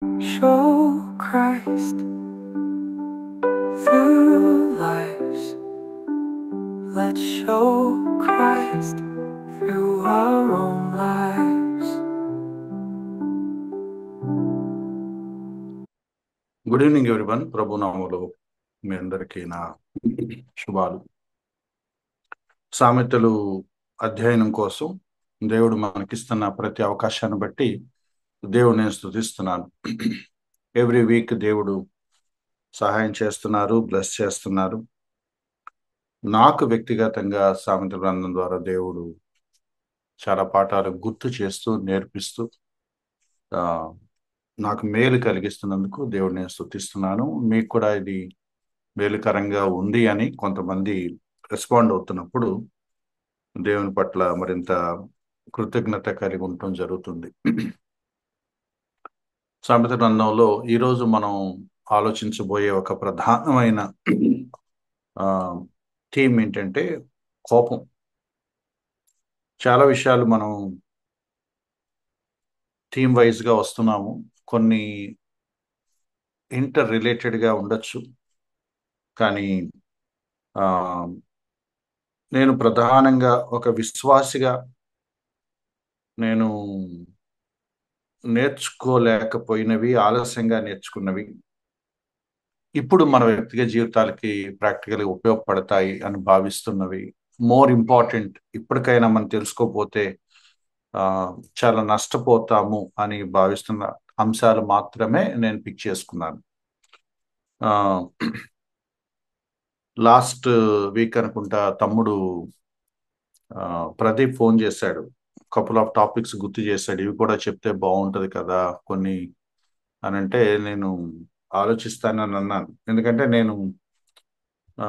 Show Christ through lives. Let's show Christ through our own lives. Good evening everyone. ప్రభు నామములో మీ అందరికీ నా శుభాలు. సామెతలు అధ్యయనం కోసం దేవుడు మనకిస్తున్న ప్రతి అవకాశాన్ని బట్టి దేవుడిని నేను స్తుతిస్తున్నాను. ఎవ్రీ వీక్ దేవుడు సహాయం చేస్తున్నారు, బ్లెస్ చేస్తున్నారు. నాకు వ్యక్తిగతంగా సామెతల గ్రంథం ద్వారా దేవుడు చాలా పాఠాలు గుర్తు చేస్తూ నేర్పిస్తూ ఆ, నాకు మేలు కలిగిస్తున్నందుకు దేవుడిని నేను స్తుతిస్తున్నాను. మీకు కూడా ఇది మేలుకరంగా ఉంది అని కొంతమంది రెస్పాండ్ అవుతున్నప్పుడు దేవుని పట్ల మరింత కృతజ్ఞత కలిగి ఉండటం జరుగుతుంది. సామెత గ్రంథంలో ఈరోజు మనం ఆలోచించబోయే ఒక ప్రధానమైన థీమ్ ఏంటంటే కోపం. చాలా విషయాలు మనం థీమ్ వైజ్గా వస్తున్నాము. కొన్ని ఇంటర్ రిలేటెడ్గా ఉండొచ్చు, కానీ ఆ, నేను ప్రధానంగా ఒక విశ్వాసిగా నేను నేర్చుకోలేకపోయినవి, ఆలస్యంగా నేర్చుకున్నవి ఇప్పుడు మన వ్యక్తిగత జీవితాలకి ప్రాక్టికల్గా ఉపయోగపడతాయి అని భావిస్తున్నవి, మోర్ ఇంపార్టెంట్ ఇప్పటికైనా మనం తెలుసుకోపోతే ఆ, చాలా నష్టపోతాము అని భావిస్తున్న అంశాలు మాత్రమే నేను పిక్ చేసుకున్నాను. లాస్ట్ వీక్ అనుకుంటా తమ్ముడు ప్రదీప్ ఫోన్ చేశాడు, కపుల్ ఆఫ్ టాపిక్స్ గుర్తు చేశాడు, ఇవి కూడా చెప్తే బాగుంటది కదా కొన్ని అని. అంటే నేను ఆలోచిస్తానని అన్నాను. ఎందుకంటే నేను ఆ,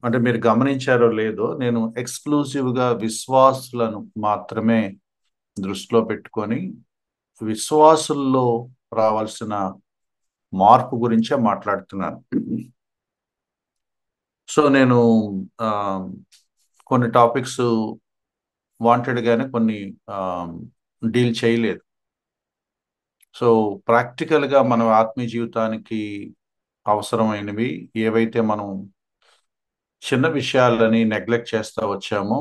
అంటే మీరు గమనించారో లేదో, నేను ఎక్స్క్లూజివ్గా విశ్వాసులను మాత్రమే దృష్టిలో పెట్టుకొని విశ్వాసుల్లో రావాల్సిన మార్పు గురించే మాట్లాడుతున్నాను. సో నేను ఆ, కొన్ని టాపిక్స్ వాంటెడ్గానే కొన్ని డీల్ చేయలేదు. సో ప్రాక్టికల్గా మన ఆత్మీయ జీవితానికి అవసరమైనవి ఏవైతే మనం చిన్న విషయాలని నెగ్లెక్ట్ చేస్తూ వచ్చామో,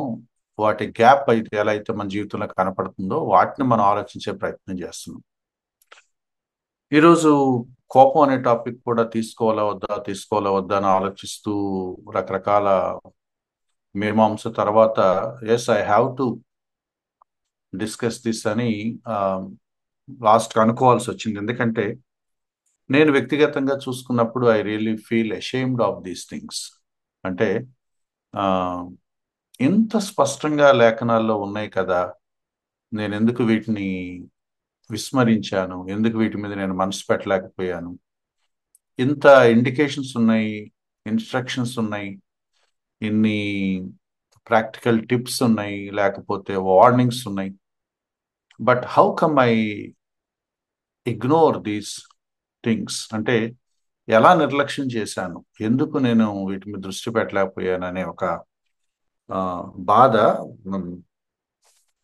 వాటి గ్యాప్ అయితే ఎలా అయితే మన జీవితంలో కనపడుతుందో వాటిని మనం ఆలోచించే ప్రయత్నం చేస్తున్నాం. ఈరోజు కోపం అనే టాపిక్ కూడా తీసుకోవాలా వద్దా అని ఆలోచిస్తూ రకరకాల మీమాంస తర్వాత yes I have to discuss this అని లాస్ట్ అనుకోవాల్సి వచ్చింది. ఎందుకంటే నేను వ్యక్తిగతంగా చూసుకున్నప్పుడు I really feel ashamed of these things. అంటే ఆ, ఇంత స్పష్టంగా లేఖనాల్లో ఉన్నాయి కదా, నేను ఎందుకు వీటిని విస్మరించాను, ఎందుకు వీటి మీద నేను మనసు పెట్టలేకపోయాను. ఇంత ఇండికేషన్స్ ఉన్నాయి, ఇన్స్ట్రక్షన్స్ ఉన్నాయి, ఇన్ని ప్రాక్టికల్ టిప్స్ ఉన్నాయి, లేకపోతే వార్నింగ్స్ ఉన్నాయి. But how come I ignore these things? అంటే ఎలా నిర్లక్ష్యం చేశాను, ఎందుకు నేను వీటి మీద దృష్టి పెట్టలేకపోయాను అనే ఒక ఆ, బాధ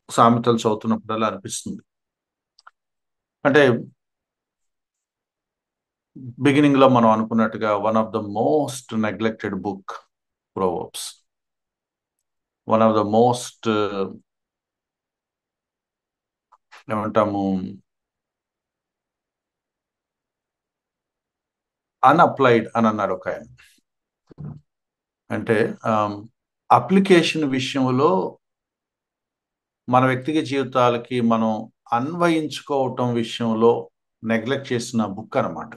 సామెతలు చదువుతున్నప్పుడల్లా అనిపిస్తుంది. అంటే బిగినింగ్ లో మనం అనుకున్నట్టుగా one of the most neglected book Proverbs, one of the most ఏమంటాము అన్అప్లైడ్ అని అన్నాడు ఒక ఆయన. అంటే అప్లికేషన్ విషయంలో మన వ్యక్తిగత జీవితాలకి మనం అన్వయించుకోవటం విషయంలో నెగ్లెక్ట్ చేసిన బుక్ అన్నమాట.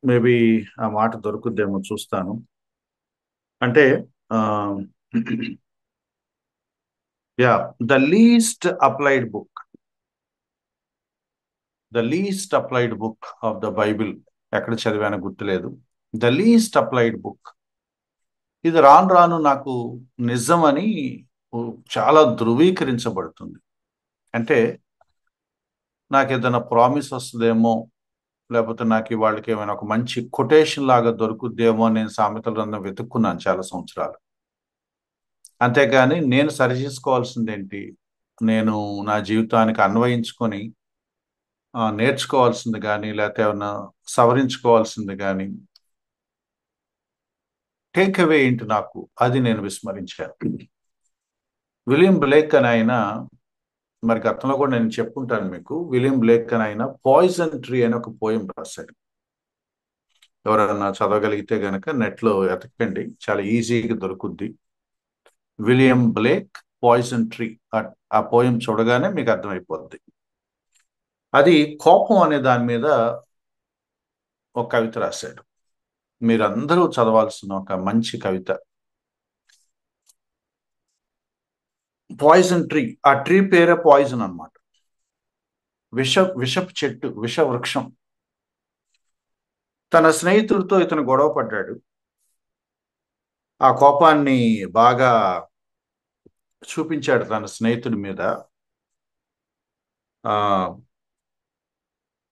మేబీ ఆ మాట దొరుకుద్దేమో చూస్తాను. అంటే yeah, the least applied book, the least applied book of the Bible, ఎక్కడ చదివానో గుర్తులేదు. ద లీస్ట్ అప్లైడ్ బుక్, ఇది రాను రాను నాకు నిజమని చాలా ధృవీకరించబడుతుంది. అంటే నాకు ఏదైనా ప్రామిస్ వస్తుందేమో, లేకపోతే నాకు వాళ్ళకి ఏమైనా ఒక మంచి కొటేషన్ లాగా దొరుకుద్దేమో అని నేను సామెతల గ్రంథం వెతుక్కున్నాను చాలా సంవత్సరాలు. అంతేగాని నేను సరి చేసుకోవాల్సింది ఏంటి, నేను నా జీవితానికి అన్వయించుకొని నేర్చుకోవాల్సింది కానీ లేకపోతే ఏమన్నా సవరించుకోవాల్సింది కానీ టేక్ అవే ఏంటి నాకు అది నేను విస్మరించాను. విలియం బ్లేక్ అని ఆయన, మరి గతంలో కూడా నేను చెప్పుకుంటాను మీకు, విలియం బ్లేక్ అని ఆయన పాయిజన్ ట్రీ అని ఒక పోయం రాశాడు. ఎవరైనా చదవగలిగితే గనక నెట్లో ఎతకండి, చాలా ఈజీగా దొరుకుద్ది. విలియం బ్లేక్ పాయిజన్ ట్రీ, ఆ పోయం చూడగానే మీకు అర్థమైపోద్ది. అది కోపం అనే దాని మీద ఒక కవిత రాశాడు. మీరందరూ చదవాల్సిన ఒక మంచి కవిత. పాయిజన్ ట్రీ, ఆ ట్రీ పేరే పాయిజన్ అన్నమాట. విషపు చెట్టు, విష వృక్షం. తన స్నేహితుడితో ఇతను గొడవ పడ్డాడు. ఆ కోపాన్ని బాగా చూపించాడు తన స్నేహితుడి మీద. ఆ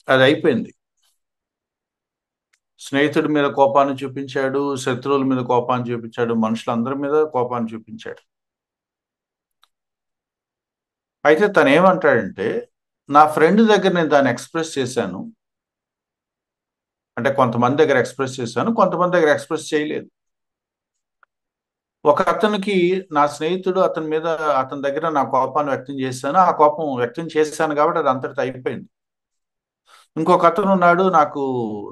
అది అయిపోయింది. స్నేహితుడి మీద కోపాన్ని చూపించాడు, శత్రువుల మీద కోపాన్ని చూపించాడు, మనుషులందరి మీద కోపాన్ని చూపించాడు. అయితే తను ఏమంటాడంటే, నా ఫ్రెండ్ దగ్గర నేను దాన్ని ఎక్స్ప్రెస్ చేశాను. అంటే కొంతమంది దగ్గర ఎక్స్ప్రెస్ చేశాను, కొంతమంది దగ్గర ఎక్స్ప్రెస్ చేయలేదు. ఒక అతనికి, నా స్నేహితుడు అతని మీద, అతని దగ్గర నా కోపాన్ని వ్యక్తం చేశాను, ఆ కోపం వ్యక్తం చేశాను కాబట్టి అది అంతటితో అయిపోయింది. ఇంకొక అతను ఉన్నాడు, నాకు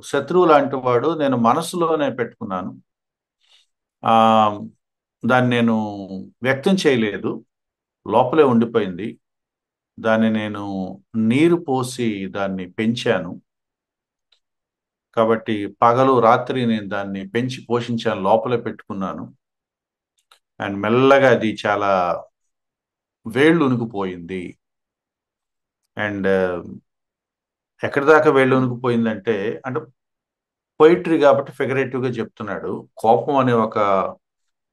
శత్రువు లాంటి వాడు, నేను మనసులోనే పెట్టుకున్నాను, ఆ దాన్ని నేను వ్యక్తం చేయలేదు, లోపలే ఉండిపోయింది. దాన్ని నేను నీరు పోసి దాన్ని పెంచాను. కాబట్టి పగలు రాత్రి నేను దాన్ని పెంచి పోషించాను, లోపలే పెట్టుకున్నాను. అండ్ మెల్లగా అది చాలా వేళ్ళు ఉనికిపోయింది. అండ్ ఎక్కడి దాకా వేళ్ళు ఉనికిపోయిందంటే, అంటే పొయిటరీ కాబట్టి ఫిగరేటివ్గా చెప్తున్నాడు. కోపం అనే ఒక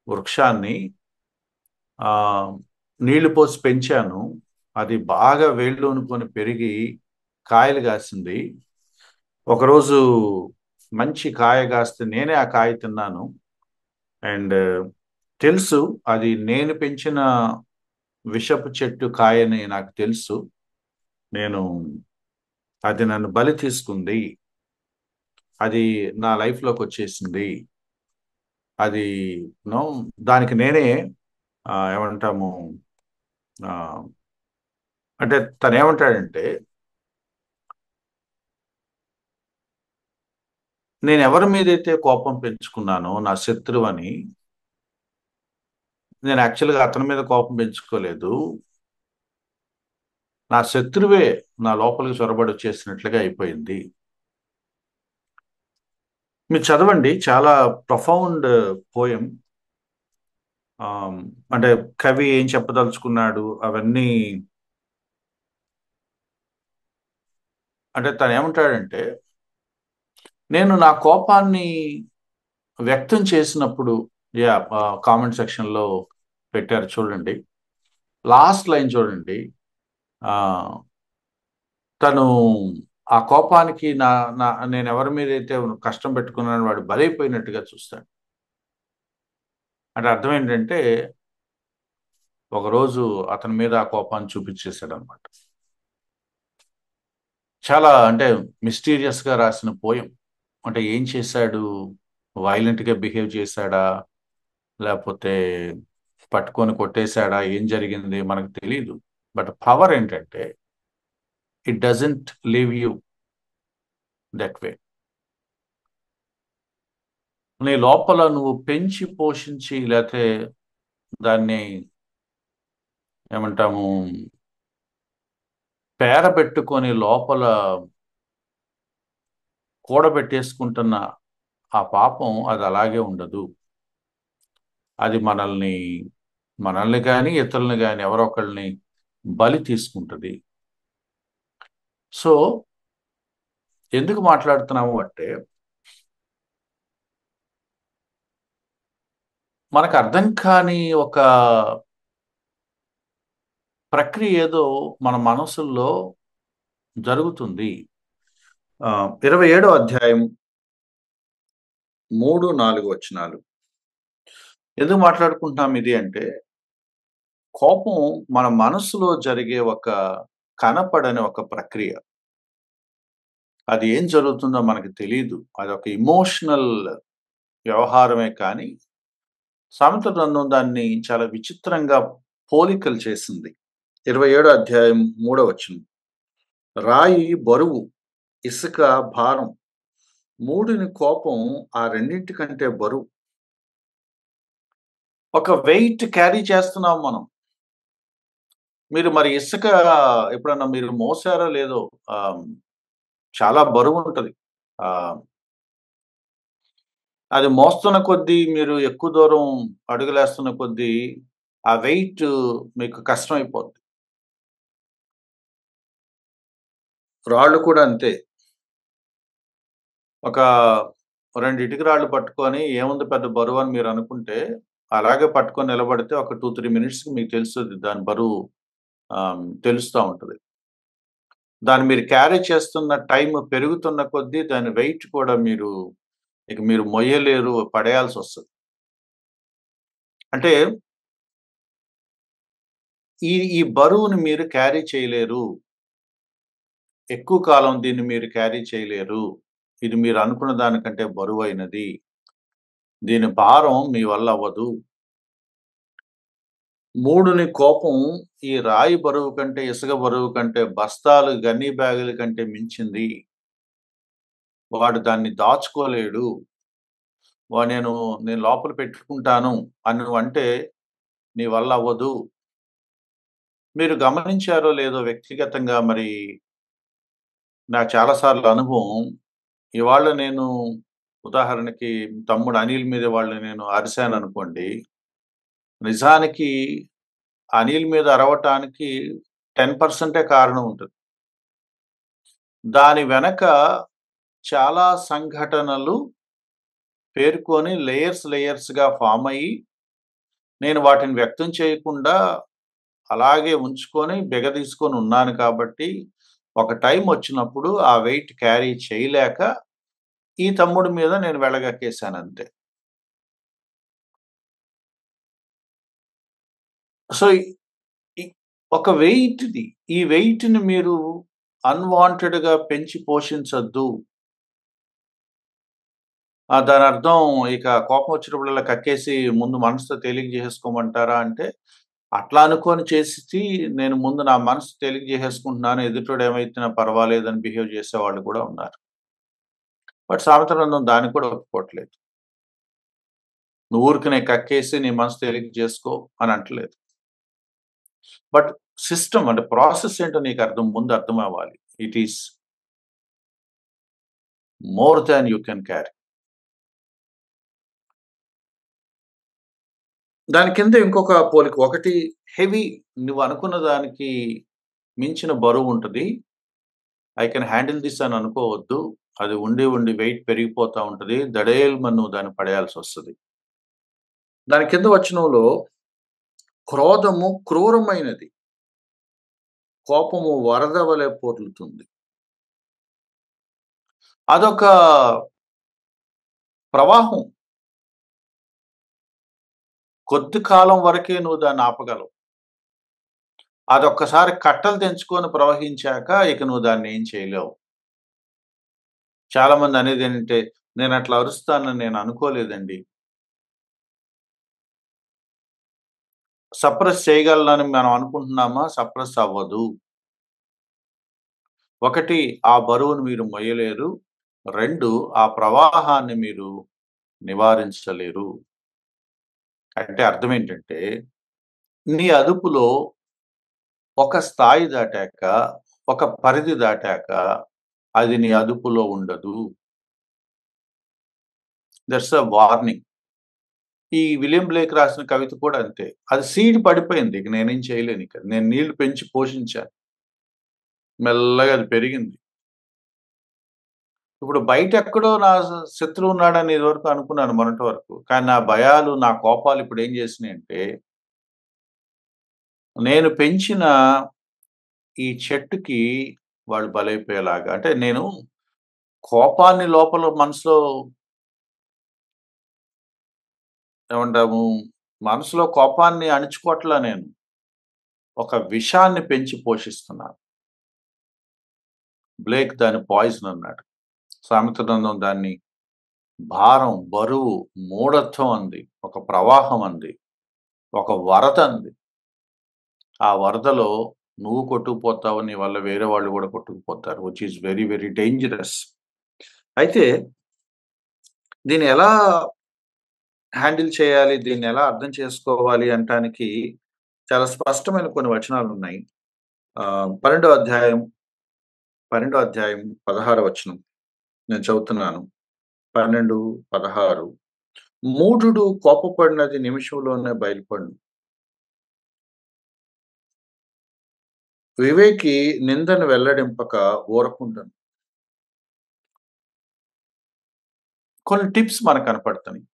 వృక్షాన్ని ఆ నీళ్లు పోసి పెంచాను, అది బాగా వేళ్ళు ఉనుకొని పెరిగి కాయలు కాసింది. ఒకరోజు మంచి కాయ కాస్తే నేనే ఆ కాయ తిన్నాను. అండ్ తెలుసు అది నేను పెంచిన విషపు చెట్టు కాయని నాకు తెలుసు. నేను, అది నన్ను బలి తీసుకుంది, అది నా లైఫ్లోకి వచ్చేసింది. అది నో, దానికి నేనే ఏమంటాము, ఆ, అంటే తను ఏమంటాడంటే, నేను ఎవరి మీదైతే కోపం పెంచుకున్నానో నా శత్రువు అని, నేను యాక్చువల్గా అతని మీద కోపం పెంచుకోలేదు, నా శత్రువే నా లోపలికి చొరబడి వచ్చేసినట్లుగా అయిపోయింది. మీరు చదవండి, చాలా ప్రొఫౌండ్ పోయం. అంటే కవి ఏం చెప్పదలుచుకున్నాడు అవన్నీ. అంటే తను ఏమంటాడంటే, నేను నా కోపాన్ని వ్యక్తం చేసినప్పుడు, యా, కామెంట్ సెక్షన్లో పెట్టారు చూడండి, లాస్ట్ లైన్ చూడండి. ఆ తను ఆ కోపానికి నేను ఎవరి మీద అయితే కష్టం పెట్టుకున్నాను వాడు బలైపోయినట్టుగా చూస్తాడు. అంటే అర్థం ఏంటంటే, ఒకరోజు అతని మీద ఆ కోపాన్ని చూపించేశాడు అనమాట. చాలా అంటే మిస్టీరియస్ గా రాసిన పోయం. అంటే ఏం చేశాడు, వైలెంట్ గా బిహేవ్ చేశాడా, లేకపోతే పట్టుకొని కొట్టేశాడా, ఏం జరిగింది మనకు తెలియదు. బట్ పవర్ ఏంటంటే, it doesn't leave you that way. నీ లోపల నువ్వు పెంచి పోషించి, లేకపోతే దాన్ని ఏమంటాము, పేరబెట్టుకొని లోపల కూడబెట్టేసుకుంటున్న ఆ పాపం అది అలాగే ఉండదు. అది మనల్ని కానీ ఇతరులని కానీ ఎవరో ఒకళ్ళని బలి తీసుకుంటుంది. సో ఎందుకు మాట్లాడుతున్నాము అంటే, మనకు అర్థం కాని ఒక ప్రక్రియ ఏదో మన మనసుల్లో జరుగుతుంది. 27వ అధ్యాయం 3, 4 వచనాలు. ఎందుకు మాట్లాడుకుంటున్నాం ఇది అంటే, కోపం మన మనసులో జరిగే ఒక కనపడని ఒక ప్రక్రియ. అది ఏం జరుగుతుందో మనకు తెలీదు. అదొక ఎమోషనల్ వ్యవహారమే కానీ, సామెతల గ్రంథం దాన్ని చాలా విచిత్రంగా పోలికలు చేసింది. 27 అధ్యాయం 3 వచనం. రాయి బరువు, ఇసుక భారం. మూడిని కోపం ఆ రెండింటి కంటే బరువు. ఒక వెయిట్ క్యారీ చేస్తున్నాం మనం. మీరు మరి ఇసుక ఎప్పుడన్నా మీరు మోసారో లేదో చాలా బరువుంటది. ఆహ్, అది మోస్తున్న కొద్దీ మీరు ఎక్కువ దూరం అడుగులేస్తున్న కొద్దీ ఆ వెయిట్ మీకు కష్టమైపోద్ది. రాళ్ళు కూడా అంతే. ఒక 2 ఇటుక రాళ్ళు పట్టుకొని ఏముంది పెద్ద బరువని మీరనుకుంటే, అలాగే పట్టుకొని నిలబడితే ఒక 2, 3 మినిట్స్‌కి మీకు తెలుస్తది దాని బరువు తెలుస్తా ఉంటది. దాన్ని మీరు క్యారీ చేస్తున్న టైమ్ పెరుగుతున్న కొద్దీ దాని వెయిట్ కూడా మీరు మొయ్యలేరు, పడేయాల్సొస్తది. అంటే ఈ బరువుని మీరు క్యారీ చేయలేరు. ఎక్కువ కాలం దీన్ని మీరు క్యారీ చేయలేరు. ఇది మీరు అనుకున్న దానికంటే బరువైనది. దీని భారం మీ వల్ల అవ్వదు. మూడుని కోపం ఈ రాయి బరువు కంటే, ఇసుక బరువు కంటే, బస్తాలు గన్నీ బ్యాగుల కంటే మించింది. వాడు దాన్ని దాచుకోలేడు. నేను లోపల పెట్టుకుంటాను అని నువ్వంటే నీ వల్ల అవ్వదు. మీరు గమనించారో లేదో వ్యక్తిగతంగా మరి నాకు చాలా సార్లు అనుభవం. ఇవాళ నేను ఉదాహరణకి తమ్ముడు అనిల్ మీద ఇవాళ నేను అరిసాననుకోండి. నిజానికి అనిల్ మీద అరవటానికి 10% కారణం ఉంటది. దాని వెనక చాలా సంఘటనలు పేర్కొని లేయర్స్‌గా ఫార్మ్ అయ్యి, నేను వాటిని వ్యక్తం చేయకుండా అలాగే ఉంచుకొని బిగదీసుకొని ఉన్నాను కాబట్టి, ఒక టైమ్ వచ్చినప్పుడు ఆ వెయిట్ క్యారీ చేయలేక ఈ తమ్ముడి మీద నేను వెళ్ళగక్కేసానంతే. సో, ఈ ఒక వెయిట్‌ది. ఈ వెయిట్‌ని మీరు అన్‌వాంటెడ్‌గా పెంచి పోషించొద్దు. దానర్థం ఇక కోపం వచ్చినప్పుడల్లా కక్కేసి ముందు మనసుతో తేలిక జేసేసుకోమంటారా అంటే, అట్లా అనుకోని చేసేసి నేను ముందు నా మనసు తేలిక జేసేసుకుంటున్నాను. ఎదుటోడు ఏమైతున్నా పర్వాలేదని బిహేవ్ చేసేవాళ్ళు కూడా ఉన్నారు. బట్ సామెతల గ్రంథం దాన్ని కూడా ఒప్పుకోవట్లేదు. నువ్వు ఊరికనే కక్కేసి నీ మనసు తేలిక జేసుకో అని అంటలేదు. బట్ సిస్టమ్ అంటే ప్రాసెస్ ఏంటో నీకు ముందు అర్థమవ్వాలి. It is more than you can carry. దాని కింద ఇంకొక పోలిక. ఒకటి హెవీ నువ్వు అనుకున్న దానికి మించిన బరువుంటది. ఐ కెన్ హ్యాండిల్ థిస్ అని అనుకోవద్దు. అది ఉండి వెయిట్ పెరిగిపోతా ఉంటది. దడేల్మని నువ్వు దాన్ని పడేయాల్సొస్తది. దాని కింద వచనంలో క్రోధము క్రూరమైనది. కోపము వరద వలె పొర్లుతుంది. అదొక ప్రవాహం. కొద్ది కాలం వరకే నువ్వు దాన్ని ఆపగలవు. అదొక్కసారి కట్టలు తెంచుకొని ప్రవహించాక ఇక నువ్వు దాన్నేం చేయలేవు. చాలా మంది అనేదేంటంటే, నేనట్లా అరుస్తానని నేను అనుకోలేదండి. సప్రెస్ చేయగలనని మనం అనుకుంటున్నామా? సప్రెస్ అవ్వదు. ఒకటి ఆ బరువును మీరు మొయ్యలేరు. 2 ఆ ప్రవాహాన్ని మీరు నివారించలేరు. అంటే అర్థమేంటంటే, నీ అదుపులో ఒక స్థాయి దాటాక, ఒక పరిధి దాటాక అది నీ అదుపులో ఉండదు. That's a warning. ఈ విలియం బ్లేక్ రాసిన కవిత కూడా అంతే. అది సీడ్ పడిపోయింది. ఇక నేనేం చేయలేనిక. నేను నీళ్లు పెంచి పోషించాను. మెల్లగా అది పెరిగింది. ఇప్పుడు బయటెక్కడో నా శత్రువు ఉన్నాడని ఇదివరకు అనుకున్నాను మొన్నటి వరకు. కానీ నా భయాలు, నా కోపాలు ఇప్పుడేం చేసినాయంటే, నేను పెంచిన ఈ చెట్టుకి వాళ్ళు బలైపోయేలాగా. అంటే నేను కోపాన్ని లోపల మనసులో ఏమంటాము, మనసులో కోపాన్ని అణుచుకోవట్లా నేను. ఒక విషాన్ని పెంచి పోషిస్తున్నారు. బ్లేక్ దాన్ని పాయిజన్ అన్నాడు. సామెత గ్రంథం దాన్ని భారం, బరువు, మూఢత్వం అంది. ఒక ప్రవాహం అంది. ఒక వరద అంది. ఆ వరదలో నువ్వు కొట్టుకుపోతావు. నీ వల్ల వేరే వాళ్ళు కూడా కొట్టుకుపోతారు. Which is very, very dangerous. అయితే దీన్ని ఎలా హ్యాండిల్ చేయాలి? దీన్ని ఎలా అర్థం చేసుకోవాలి అనటానికి చాలా స్పష్టమైన కొన్ని వచనాలున్నాయి. 12 అధ్యాయం 16 వచనం నేను చదువుతున్నాను. 12, 16 మూఢుడు కోపపడినది నిమిషంలోనే బయలుపడును. వివేకి నిందను వెల్లడింపక ఊరకుండును. కొన్ని టిప్స్ మనకు కనపడుతున్నాయి.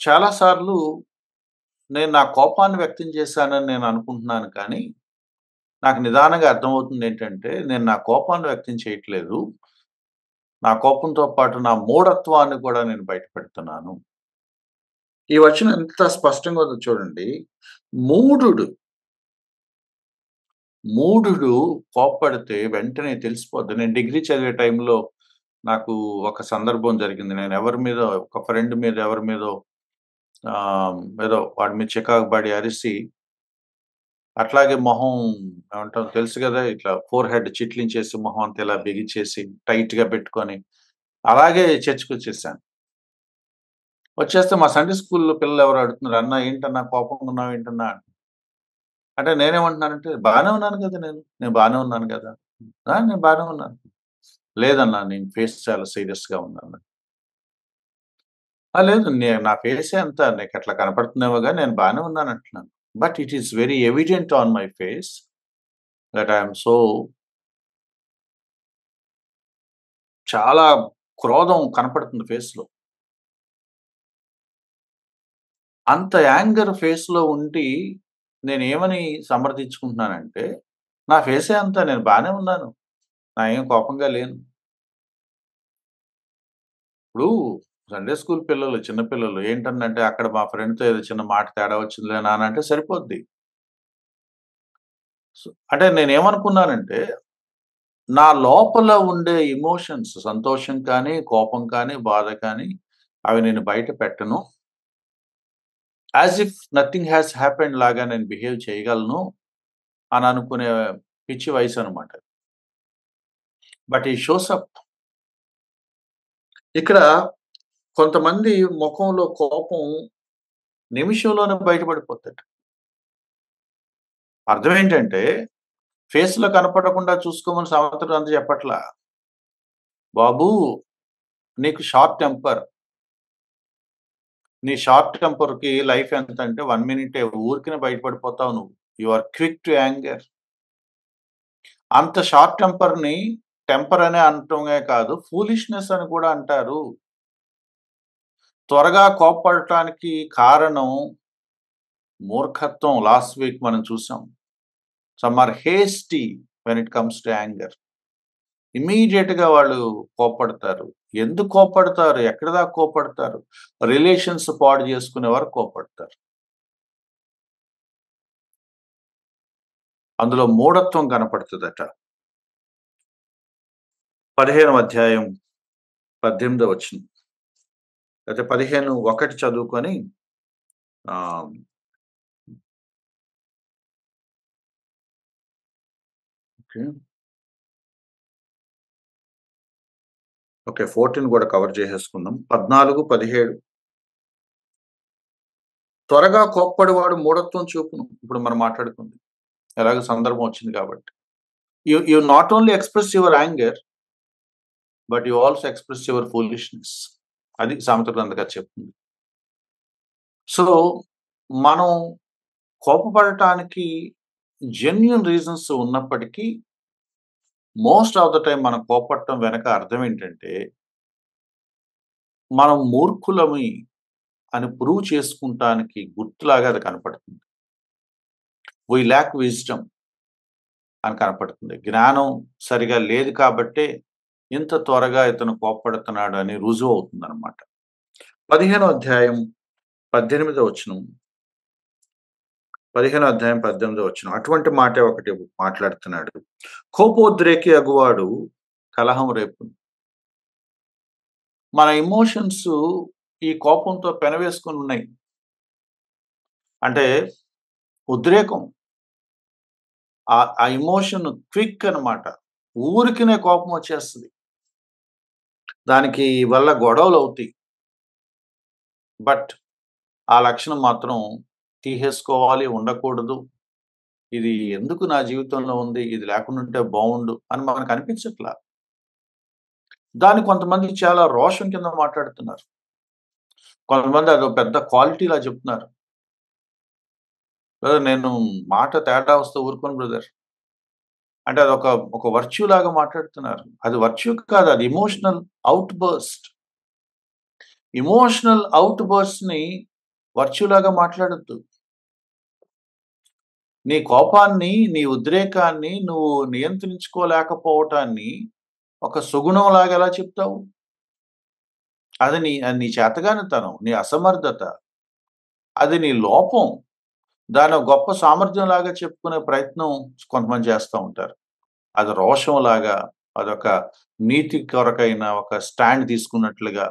చాలా సార్లు నేను నా కోపాన్ని వ్యక్తం చేశానని నేను అనుకుంటున్నాను కానీ, నాకు నిదానంగా అర్థమవుతుంది ఏంటంటే, నేను నా కోపాన్ని వ్యక్తం చేయట్లేదు. నా కోపంతో పాటు నా మూఢత్వాన్ని కూడా నేను బయట పెడుతున్నాను. ఈ వచనం ఎంత స్పష్టంగా ఉందో చూడండి. మూఢుడు మూఢుడు కోప్పడితే వెంటనే తెలిసిపోద్ది. నేను డిగ్రీ చదివే టైంలో నాకు ఒక సందర్భం జరిగింది. నేను ఎవరి మీదో ఒక ఫ్రెండ్ మీద ఎవరి మీదో ఏదో వాడి మీద చికాకు పడి అరిసి, అట్లాగే మొహం ఏమంటాం తెలుసు గదా! ఇట్లా ఫోర్ హెడ్ చిట్లించేసి మొహం అంతా ఇలా బిగించేసి టైట్‌గా పెట్టుకొని, అలాగే చర్చ్‌కొచ్చేసాను. వచ్చేస్తే మా సండే స్కూల్‌లో పిల్లలు ఎవరో అడుగుతున్నారు. "అన్న ఏంటన్నా కోపంగా ఉన్నావు ఏంటన్నా?" అంటే నేనేమంటున్నానంటే, "బానే ఉన్నాను గదా నేను. నేను బానే ఉన్నాను గదా!" "ఆ! నేను బానే ఉన్నాను." "లేదన్నా నేను ఫేస్ చాలా సీరియస్‌గా ఉన్నాను." "ఆ! లేదు నా ఫేసే అంత నీకట్లా కనపడుతుందేమో గాని నేను బానే ఉన్నానంటున్నాను. But it is very evident on my face that I am so" చాలా క్రోధం కనపడుతుంది ఫేస్‌లో. అంత యాంగర్ ఫేస్‌లో ఉండి నేనేమని సమర్థించుకుంటున్నానంటే, "నా ఫేసే అంత నేను బానే ఉన్నాను. నా ఏం కోపంగా లేను." ఇప్పుడు సండే స్కూల్ పిల్లలు, చిన్న పిల్లలు ఏంటనంటే, అక్కడ మా ఫ్రెండ్‌తో ఏదో చిన్న మాట తేడా వచ్చిందిలే నాన్న అంటే సరిపోద్ది. అంటే నేనేమనుకున్నానంటే, నా లోపల ఉండే ఎమోషన్స్ సంతోషం కానీ, కోపం కానీ, బాధ కానీ అవి నేను బయట పెట్టను. As if nothing has happened లాగా నేను బిహేవ్ చేయగలను అని అనుకునే పిచ్చి వయసనమాట. బట్ ఈ షోస్ అప్. ఇక్కడ కొంతమంది మొఖంలో కోపం నిమిషంలోనే బయటపడిపోతది. అర్థమేంటంటే, ఫేస్‌లో కనపడకుండా చూసుకోమని సామెతలు అంత చెప్పట్లా. బాబూ నీకు షార్ట్ టెంపర్. నీ షార్ట్ టెంపర్‌కి లైఫ్ ఎంతంటే 1 మినిటే ఊరికనే బయటపడిపోతావు నువ్వు. You are quick to anger. అంత షార్ట్ టెంపర్‌ని టెంపర్ అనే అనటమే కాదు, ఫూలిష్‌నెస్ అని కూడా అంటారు. త్వరగా కోప్పడటానికి కారణం మూర్ఖత్వం. లాస్ట్ వీక్ మనం చూసాం. Some are hasty when it comes to anger. ఇమ్మీడియేట్‌గా వాళ్ళు కోప్పడతారు. ఎందుకు కోప్పడతారు? ఎక్కడి దాకా కోప్పడతారు? రిలేషన్స్ పాడు చేసుకునే వరకు కోప్పడతారు. అందులో మూఢత్వం కనపడుతదట. 15వ అధ్యాయం 18వ వచనం. అయితే 15:1 చదువుకొని ఆహ్, ఓకే. ఓకే. 14 కూడా కవర్ చేసేసుకుందాం. 14, 17 త్వరగా కోప్పడేవాడు మూఢత్వం చూపును. ఇప్పుడు మనం మాట్లాడుకుంది. ఎలాగో సందర్భం వచ్చింది కాబట్టి. You not only express your anger, but you also express your foolishness. అది సామెతల గ్రంథకర్త చెప్తుంది. సో, మనం కోపపడటానికి జెన్యూన్ రీజన్స్ ఉన్నప్పటికీ, మోస్ట్ ఆఫ్ ద టైమ్ మనం కోపడటం వెనక అర్థం ఏంటంటే, మనం మూర్ఖులమి అని ప్రూవ్ చేసుకుంటానికి గుర్తులాగా అది కనపడుతుంది. వి లాక్ విజ్డమ్ అని కనపడుతుంది. జ్ఞానం సరిగా లేదు కాబట్టే ఇంత త్వరగా ఇతను కోప్పడుతున్నాడు అని రుజువవుతుందనమాట. 15వ అధ్యాయం 18వ వచనం. 15 అధ్యాయం 18 అటువంటి మాటే ఒకటి మాట్లాడుతున్నాడు. కోపోద్రేకి అగువాడు కలహం రేపు. మన ఎమోషన్స్ ఈ కోపంతో పెనవేసుకొని ఉన్నాయి. అంటే ఉద్రేకం, ఆ ఎమోషన్ క్విక్ అన్నమాట. ఊరికినే కోపం వచ్చేస్తది. దానికి వల్ల గొడవలవుతాయి. బట్ ఆ లక్షణం మాత్రం తీసేసుకోవాలి, ఉండకూడదు. ఇది ఎందుకు నా జీవితంలో ఉంది? ఇది లేకుండా ఉంటే బావుండు అని మనకు అనిపించట్లా. దాన్ని కొంతమంది చాలా రోషం కింద మాట్లాడుతున్నారు. కొంతమంది అదో పెద్ద క్వాలిటీలా చెప్తున్నారు. బ్రదర్ నేను మాట తేడా వస్తే ఊరుకోను బ్రదర్. అంటే ఒక వర్చ్యూ లాగా మాట్లాడుతున్నారు. అది వర్చ్యూ కాదు. అది ఎమోషనల్ ఔట్ బర్స్ట్. ఎమోషనల్ ఔట్ బర్స్ట్‌ని వర్చ్యూ లాగా మాట్లాడొద్దు. నీ కోపాన్ని, నీ ఉద్రేకాన్ని నువ్వు నియంత్రించుకోలేకపోవటాన్ని ఒక సుగుణంలాగా ఎలా చెప్తావు? అది నీ చేతగానితనం, నీ అసమర్థత. అది నీ లోపం. దాన్ని ఒక గొప్ప సామర్థ్యంలాగా చెప్పుకునే ప్రయత్నం కొంతమంది చేస్తా ఉంటారు. అది రోషంలాగా, అదొక నీతి కొరకైన ఒక స్టాండ్ తీసుకున్నట్లుగా.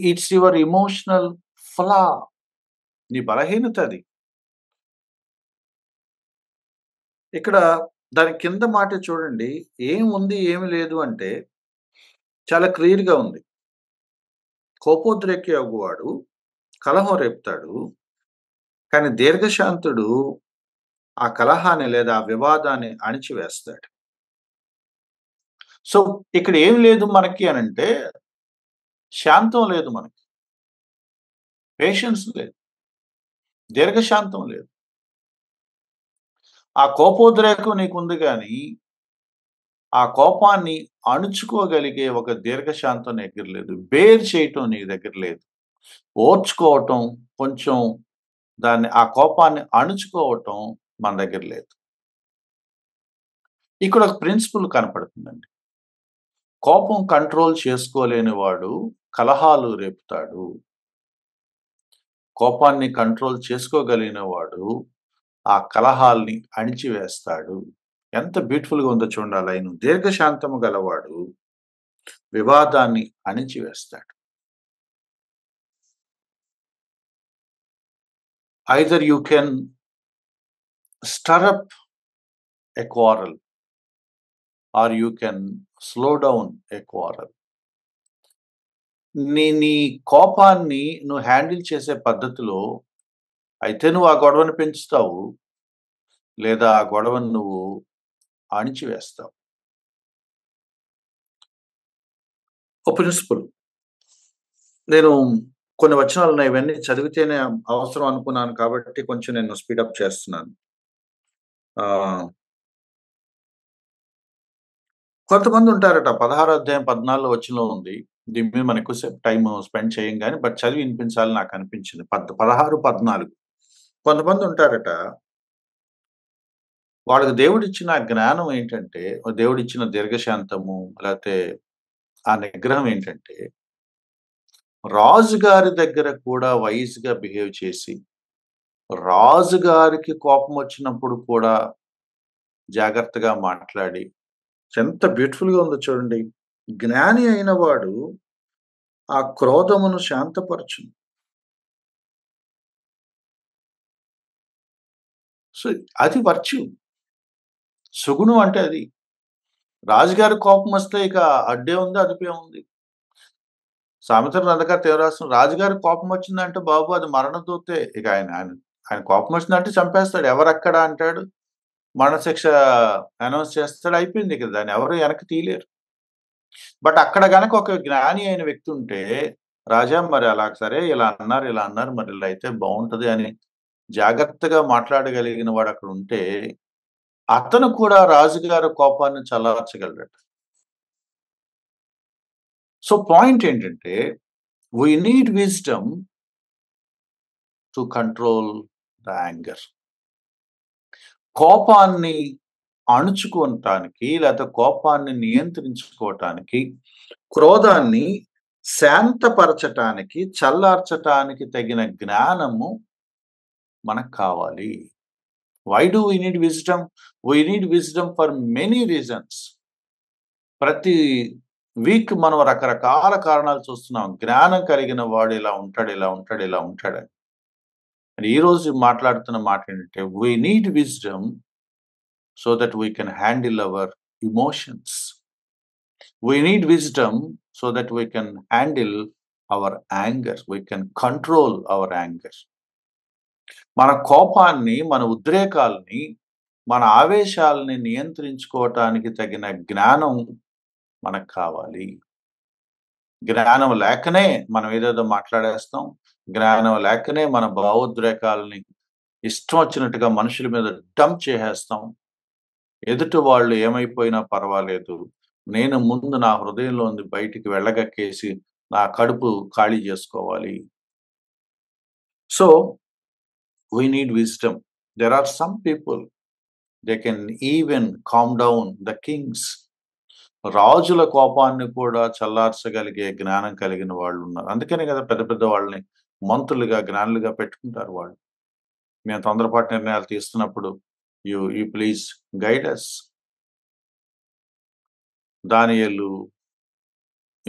It's your emotional flaw. నీ బలహీనత అది. ఇక్కడ దాని కింద మాట చూడండి. ఏముంది, ఏమి లేదు అంటే చాలా క్లియర్‌గా ఉంది. కోపోద్రేకి అగువాడు కలహం రేపుతాడు. కానీ దీర్ఘశాంతుడు ఆ కలహాన్ని లేదా ఆ వివాదాన్ని అణిచివేస్తాడు. సో, ఇక్కడ ఏమి లేదు మనకి అనంటే, శాంతం లేదు మనకి. పేషెన్స్ లేదు. దీర్ఘశాంతం లేదు. ఆ కోపోద్రేకం నీకుంది గానీ, ఆ కోపాన్ని అణుచుకోగలిగే ఒక దీర్ఘశాంతం నీ దగ్గర లేదు. బేర్ చేయటం నీ దగ్గర లేదు. ఓర్చుకోవటం, కొంచెం ఆ కోపాన్ని అణుచుకోవటం మన దగ్గర లేదు. ఇక్కడ ఒక ప్రిన్సిపల్ కనపడుతుందండి. కోపం కంట్రోల్ చేసుకోలేని వాడు కలహాలు రేపుతాడు. కోపాన్ని కంట్రోల్ చేసుకోగలిగిన వాడు ఆ కలహాల్ని అణిచివేస్తాడు. ఎంత బ్యూటిఫుల్‌గా ఉందో చూడండి ఆ లైను. దీర్ఘశాంతము గలవాడు వివాదాన్ని అణిచివేస్తాడు. Either you can stir up a quarrel or you can slow down a quarrel. నీ కోపాన్ని నువ్వు హ్యాండిల్ చేసే పద్ధతిలో అయితే నువ్వు ఆ గొడవను పెంచుతావు. లేదా ఆ గొడవను నువ్వు అణిచివేస్తావు. ఒక ప్రిన్సిపల్. నేను కొన్ని వచనాలున్నాయి. ఇవన్నీ చదివితేనే అవసరం అనుకున్నాను కాబట్టి కొంచెం నేను స్పీడప్ చేస్తున్నాను. కొంతమంది ఉంటారట 16 అధ్యాయం 14 వచనంలో ఉంది. దీని మీద మనం ఎక్కువ సేపు టైమ్ స్పెండ్ చేయం గానీ, బట్ చదివి వినిపించాలని నాకు అనిపించింది. 16, 14 కొంతమంది ఉంటారట. వాళ్ళకి దేవుడిచ్చిన జ్ఞానం ఏంటంటే, దేవుడిచ్చిన దీర్ఘశాంతము లేతే ఆ నిగ్రహం ఏంటంటే, రాజుగారి దగ్గర కూడా వైస్‌గా బిహేవ్ చేసి, రాజుగారికి కోపం వచ్చినప్పుడు కూడా జాగ్రత్తగా మాట్లాడి, ఎంత బ్యూటిఫుల్‌గా ఉందో చూడండి. జ్ఞాని అయిన వాడు ఆ క్రోధమును శాంతపరచును. సో, అది వర్చ్యూ. సుగుణం అంటే అది. రాజుగారి కోపమొస్తే ఇక అడ్డే ఉంది, అదుపే ఉంది. సామెతల గ్రంథకర్త ఏం రాస్తున్నాడు? రాజుగారికి కోపమొచ్చిందంటే బాబు అది మరణదూతే. ఇక ఆయన కోపమొచ్చిందంటే చంపేస్తాడు. ఎవరెక్కడ అంటాడు. మరణశిక్ష అనౌన్స్ చేస్తాడు. అయిపోయింది ఇక దాన్ని ఎవరు వెనక్కి తీయలేరు. బట్ అక్కడ గనక ఒక జ్ఞాని అయిన వ్యక్తి ఉంటే, రాజా మరి అలా సరే ఇలా అన్నారు. మరి ఇలా అయితే బావుంటది అని జాగ్రత్తగా మాట్లాడగలిగిన వాడక్కడుంటే, అతను కూడా రాజుగారి కోపాన్ని చల్లార్చగలడట. సో, పాయింట్ ఏంటంటే, we need wisdom to control the anger. కోపాన్ని అణుచుకోవటానికి లేతే కోపాన్ని నియంత్రించుకోవటానికి, క్రోధాన్ని శాంతపరచటానికి, చల్లార్చటానికి తగిన జ్ఞానము మనకు కావాలి. Why do we need wisdom? We need wisdom for many reasons. ప్రతి వీక్ మనం రకరకాల కారణాలు చూస్తున్నాం. జ్ఞానం కలిగిన వాడు ఇలా ఉంటాడు, ఇలా ఉంటాడు, ఇలా ఉంటాడని. ఈ రోజు మాట్లాడుతున్న మాట ఏంటంటే, we need wisdom so that we can handle our emotions. We need wisdom so that we can handle our anger. We can control our anger. మన కోపాన్ని, మన ఉద్రేకాల్ని, మన ఆవేశాలని నియంత్రించుకోవటానికి తగిన జ్ఞానం మనకు కావాలి. జ్ఞానం లేకనే మనం ఏదేదో మాట్లాడేస్తాం. జ్ఞానం లేకనే మన భావోద్రేకాలని ఇష్టం వచ్చినట్టుగా మనుషుల మీద డంప్ చేసేస్తాం. ఎదుటి వాళ్ళు ఏమైపోయినా పర్వాలేదు, నేను ముందు నా హృదయంలోంది బయటికి వెళ్ళగక్కేసి నా కడుపు ఖాళీ చేసుకోవాలి. So we need wisdom. There are some people, they can even calm down the kings. రాజుల కోపాన్ని కూడా చల్లార్చగలిగే జ్ఞానం కలిగిన వాళ్ళు ఉన్నారు. అందుకనే కదా పెద్ద పెద్ద వాళ్ళని మంత్రులుగా, జ్ఞానులుగా పెట్టుకుంటారు వాళ్ళు. మేము తొందరపాటు నిర్ణయాలు తీస్తున్నప్పుడు యు ప్లీజ్ గైడ్ us. దానియేలు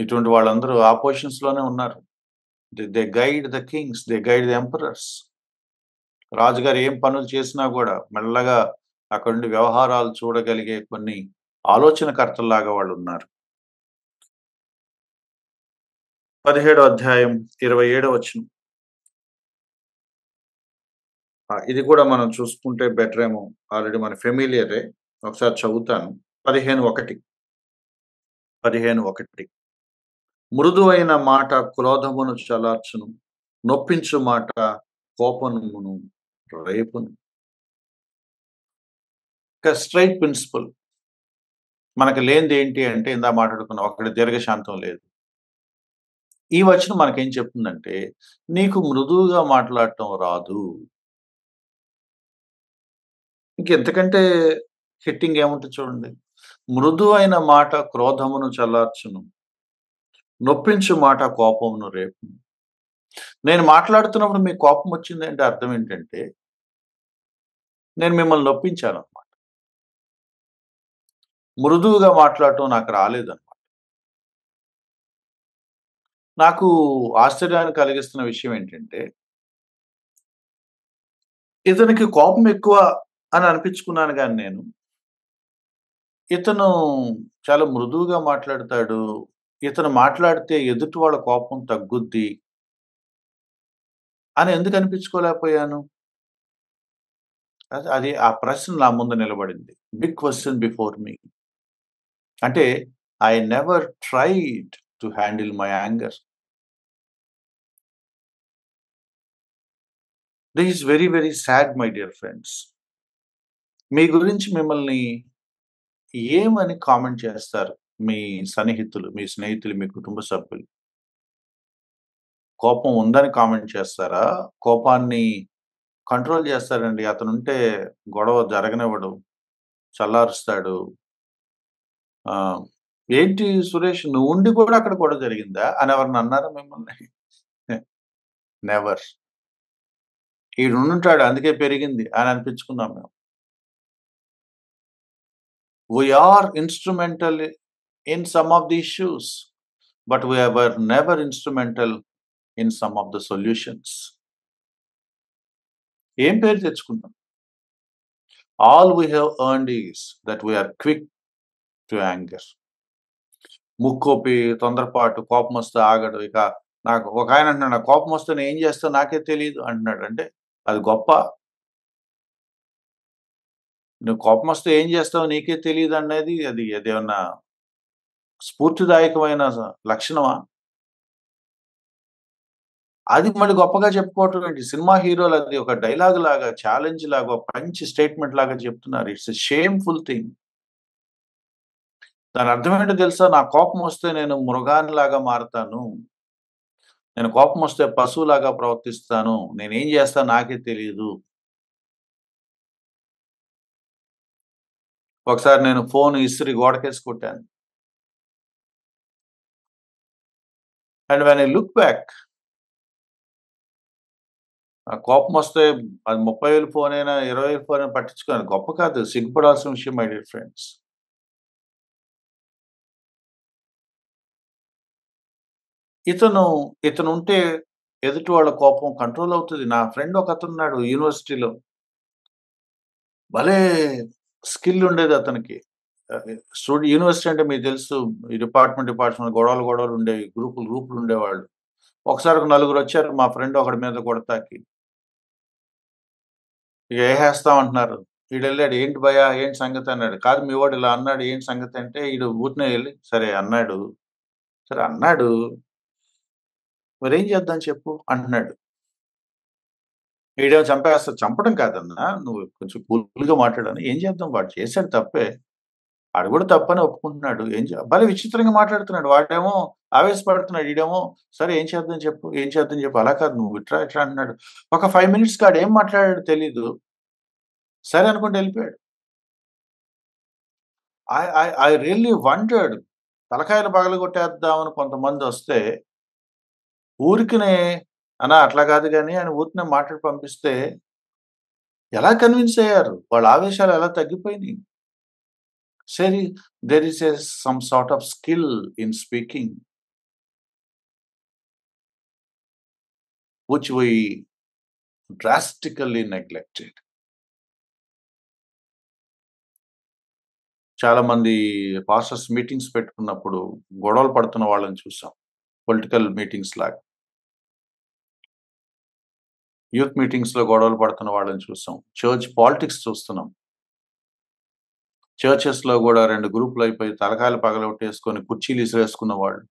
ఇటువంటి వాళ్ళందరూ ఆ పొజిషన్స్ లోనే ఉన్నారు. They guide the Kings, they guide the emperors. రాజుగారు ఏం పనులు చేసినా కూడా మెల్లగా అక్కడి నుండి వ్యవహారాలు చూడగలిగే కొన్ని ఆలోచనకర్తల్లాగా వాళ్ళు ఉన్నారు. 17వ అధ్యాయం 27వ వచనం. ఇది కూడా మనం చూసుకుంటే బెటర్ ఏమో. ఆల్రెడీ మన ఫెమిలియరే. ఒకసారి చదువుతాను. 15:1 మృదువైన మాట క్రోధమును చలార్చును, నొప్పించు మాట కోపమును రేపును. స్ట్రైట్ ప్రిన్సిపల్ మనకి లేనిది ఏంటి అంటే, ఇందా మాట్లాడుకున్నాం, ఒకటి దీర్ఘశాంతం లేదు. ఈ వచనం మనకేం చెప్తుందంటే, నీకు మృదువుగా మాట్లాడటం రాదు. ఇంకెంతకంటే హిట్టింగ్ ఏముంటుంది చూడండి. మృదువైన మాట క్రోధమును చల్లార్చును, నొప్పించు మాట కోపమును రేపును. నేను మాట్లాడుతున్నప్పుడు మీకు కోపం వచ్చిందంటే అర్థం ఏంటంటే, నేను మిమ్మల్ని నొప్పించాను అనమాట. మృదువుగా మాట్లాడటం నాకు రాలేదన్నమాట. నాకు ఆశ్చర్యాన్ని కలిగిస్తున్న విషయం ఏంటంటే, ఇతనికి కోపం ఎక్కువ అని అనిపించుకున్నాను కానీ నేను, ఇతను చాలా మృదువుగా మాట్లాడతాడు, ఇతను మాట్లాడితే ఎదుటి వాళ్ళ కోపం తగ్గుద్ది అని ఎందుకు అనిపించుకోలేకపోయాను? అది ఆ ప్రశ్న నా ముందు నిలబడింది. Big question before me. అంటే I never tried to handle my anger. This is very very sad my dear friends. మీ గురించి మిమ్మల్ని ఏమని కామెంట్ చేస్తారు మీ సన్నిహితులు, మీ స్నేహితులు, మీ కుటుంబ సభ్యులు? కోపం ఉందని కామెంట్ చేస్తారా? కోపాన్ని కంట్రోల్ చేస్తాడండి, అతనుంటే గొడవ జరగనివ్వడు, చల్లారుస్తాడు. ఏంటి సురేష్, నువ్వు ఉండి కూడా అక్కడ గొడవ జరిగిందా అని ఎవరన్నా అన్నారా మిమ్మల్ని? నెవర్. ఈడుంటాడు అందుకే పెరిగింది అని అనిపించుకున్నాం మేము. We are instrumental in some of the issues, but we were never instrumental in some of the solutions. ఏం పేరు తెచ్చుకుంటాం? All we have earned is that we are quick to anger. ముక్కోపి, తొందరపాటు, కోపం వస్తే ఆగడు. ఇక నాకు ఒక ఆయన అంటున్నాడు, నాకు కోపం వస్తే నేను ఏం చేస్తా నాకే తెలియదు అంటున్నాడు. అంటే అది గొప్ప. నువ్వు కోపం వస్తే ఏం చేస్తావు నీకే తెలియదు అనేది అది ఏమన్నా స్ఫూర్తిదాయకమైన లక్షణమా? అది మళ్ళీ గొప్పగా చెప్పుకోవటం ఏంటి? సినిమా హీరోలు అది ఒక డైలాగ్ లాగా, ఛాలెంజ్ లాగా, ఒక మంచి స్టేట్మెంట్ లాగా చెప్తున్నారు. It's a shameful thing. దాని అర్థం ఏంటో తెలుసా? నా కోపం వస్తే నేను మృగానిలాగా మారతాను, నేను కోపం వస్తే పశువులాగా ప్రవర్తిస్తాను, నేనేం చేస్తాను నాకే తెలియదు. ఒకసారి నేను ఫోన్ ఇసిరి గోడకేసి కొట్టాను. And when I look back, ఆ కోపమొస్తే అది 30,000 ఫోనైనా, 20,000 ఫోనైనా పట్టించుకోను. గొప్ప కాదు. సిగ్గుపడాల్సిన విషయం మై డియర్ ఫ్రెండ్స్. ఇతను ఇతనుంటే ఎదుటి వాళ్ళ కోపం కంట్రోల్ అవుతది. నా ఫ్రెండ్ ఒకతనున్నాడు యూనివర్సిటీలో. భలే స్కిల్ ఉండేది అతనికి. యూనివర్సిటీ అంటే మీకు తెలుసు. ఈ డిపార్ట్మెంట్ గొడవలు ఉండేవి. గ్రూపులు ఉండేవాళ్ళు. ఒకసారి ఒక నలుగురొచ్చారు మా ఫ్రెండ్ ఒకడి మీద కొడతాకి. ఇక ఏహేస్తాం అంటున్నారు. ఈడెళ్ళాడు. "ఏంటి భయ్యా ఏంటి సంగతి" అన్నాడు. "కాదు మీ వోడు ఇలా అన్నాడు ఏంటి సంగతి" అంటే ఈడు ఊరికనే ఎళ్లి "సరే అన్నాడు. సరే అన్నాడు. మరేం చేద్దాం చెప్పు" అంటున్నాడు. ఈడేమో చంపేస్తాడు. చంపడం కాదన్నా నువ్వు కొంచెం కూల్‌గా మాట్లాడని. ఏం చేద్దాం వాడు చేసాడు తప్పే. ఆడు కూడా తప్పని ఒప్పుకుంటున్నాడు. భలే విచిత్రంగా మాట్లాడుతున్నాడు. వాడేమో ఆవేశపడుతున్నాడు. ఈడేమో "సరే ఏం చేద్దాం చెప్పు, ఏం చేద్దాం చెప్పు" అలా కాదు నువ్వు ఇట్రా, ఇట్రా అంటున్నాడు. ఒక 5 మినిట్స్‌కి ఆడేం మాట్లాడాడో తెలీదు. సరే అనుకుంట ఎళ్ళిపోయాడు. I really wondered. తలకాయలు పగలగొట్టేద్దామని కొంతమందొస్తే, ఊరికనే అన్నా అట్లా కాదు గాని అని ఊరికనే మాట్లాడి పంపిస్తే, ఎలా కన్విన్స్ అయ్యారు? వాళ్ళ ఆవేశాలు ఎలా తగ్గిపోయినియి. సరే there is some sort of skill in speaking which we drastically neglected. చాలా మంది పాస్టర్స్ మీటింగ్స్ పెట్టుకున్నప్పుడు గొడవలు పడుతున్న వాళ్ళని చూసాం. పొలిటికల్ మీటింగ్స్ లాగా. యూత్ మీటింగ్స్‌లో గొడవలు పడుతున్న వాళ్ళని చూసాం. చర్చ్ పాలిటిక్స్ చూస్తున్నాం. చర్చెస్‌లో గూడా 2 గ్రూపులయిపోయి తలకాయలు పగలగొట్టేసుకొని కుర్చీలు ఇసిరేసుకున్న వాళ్ళు,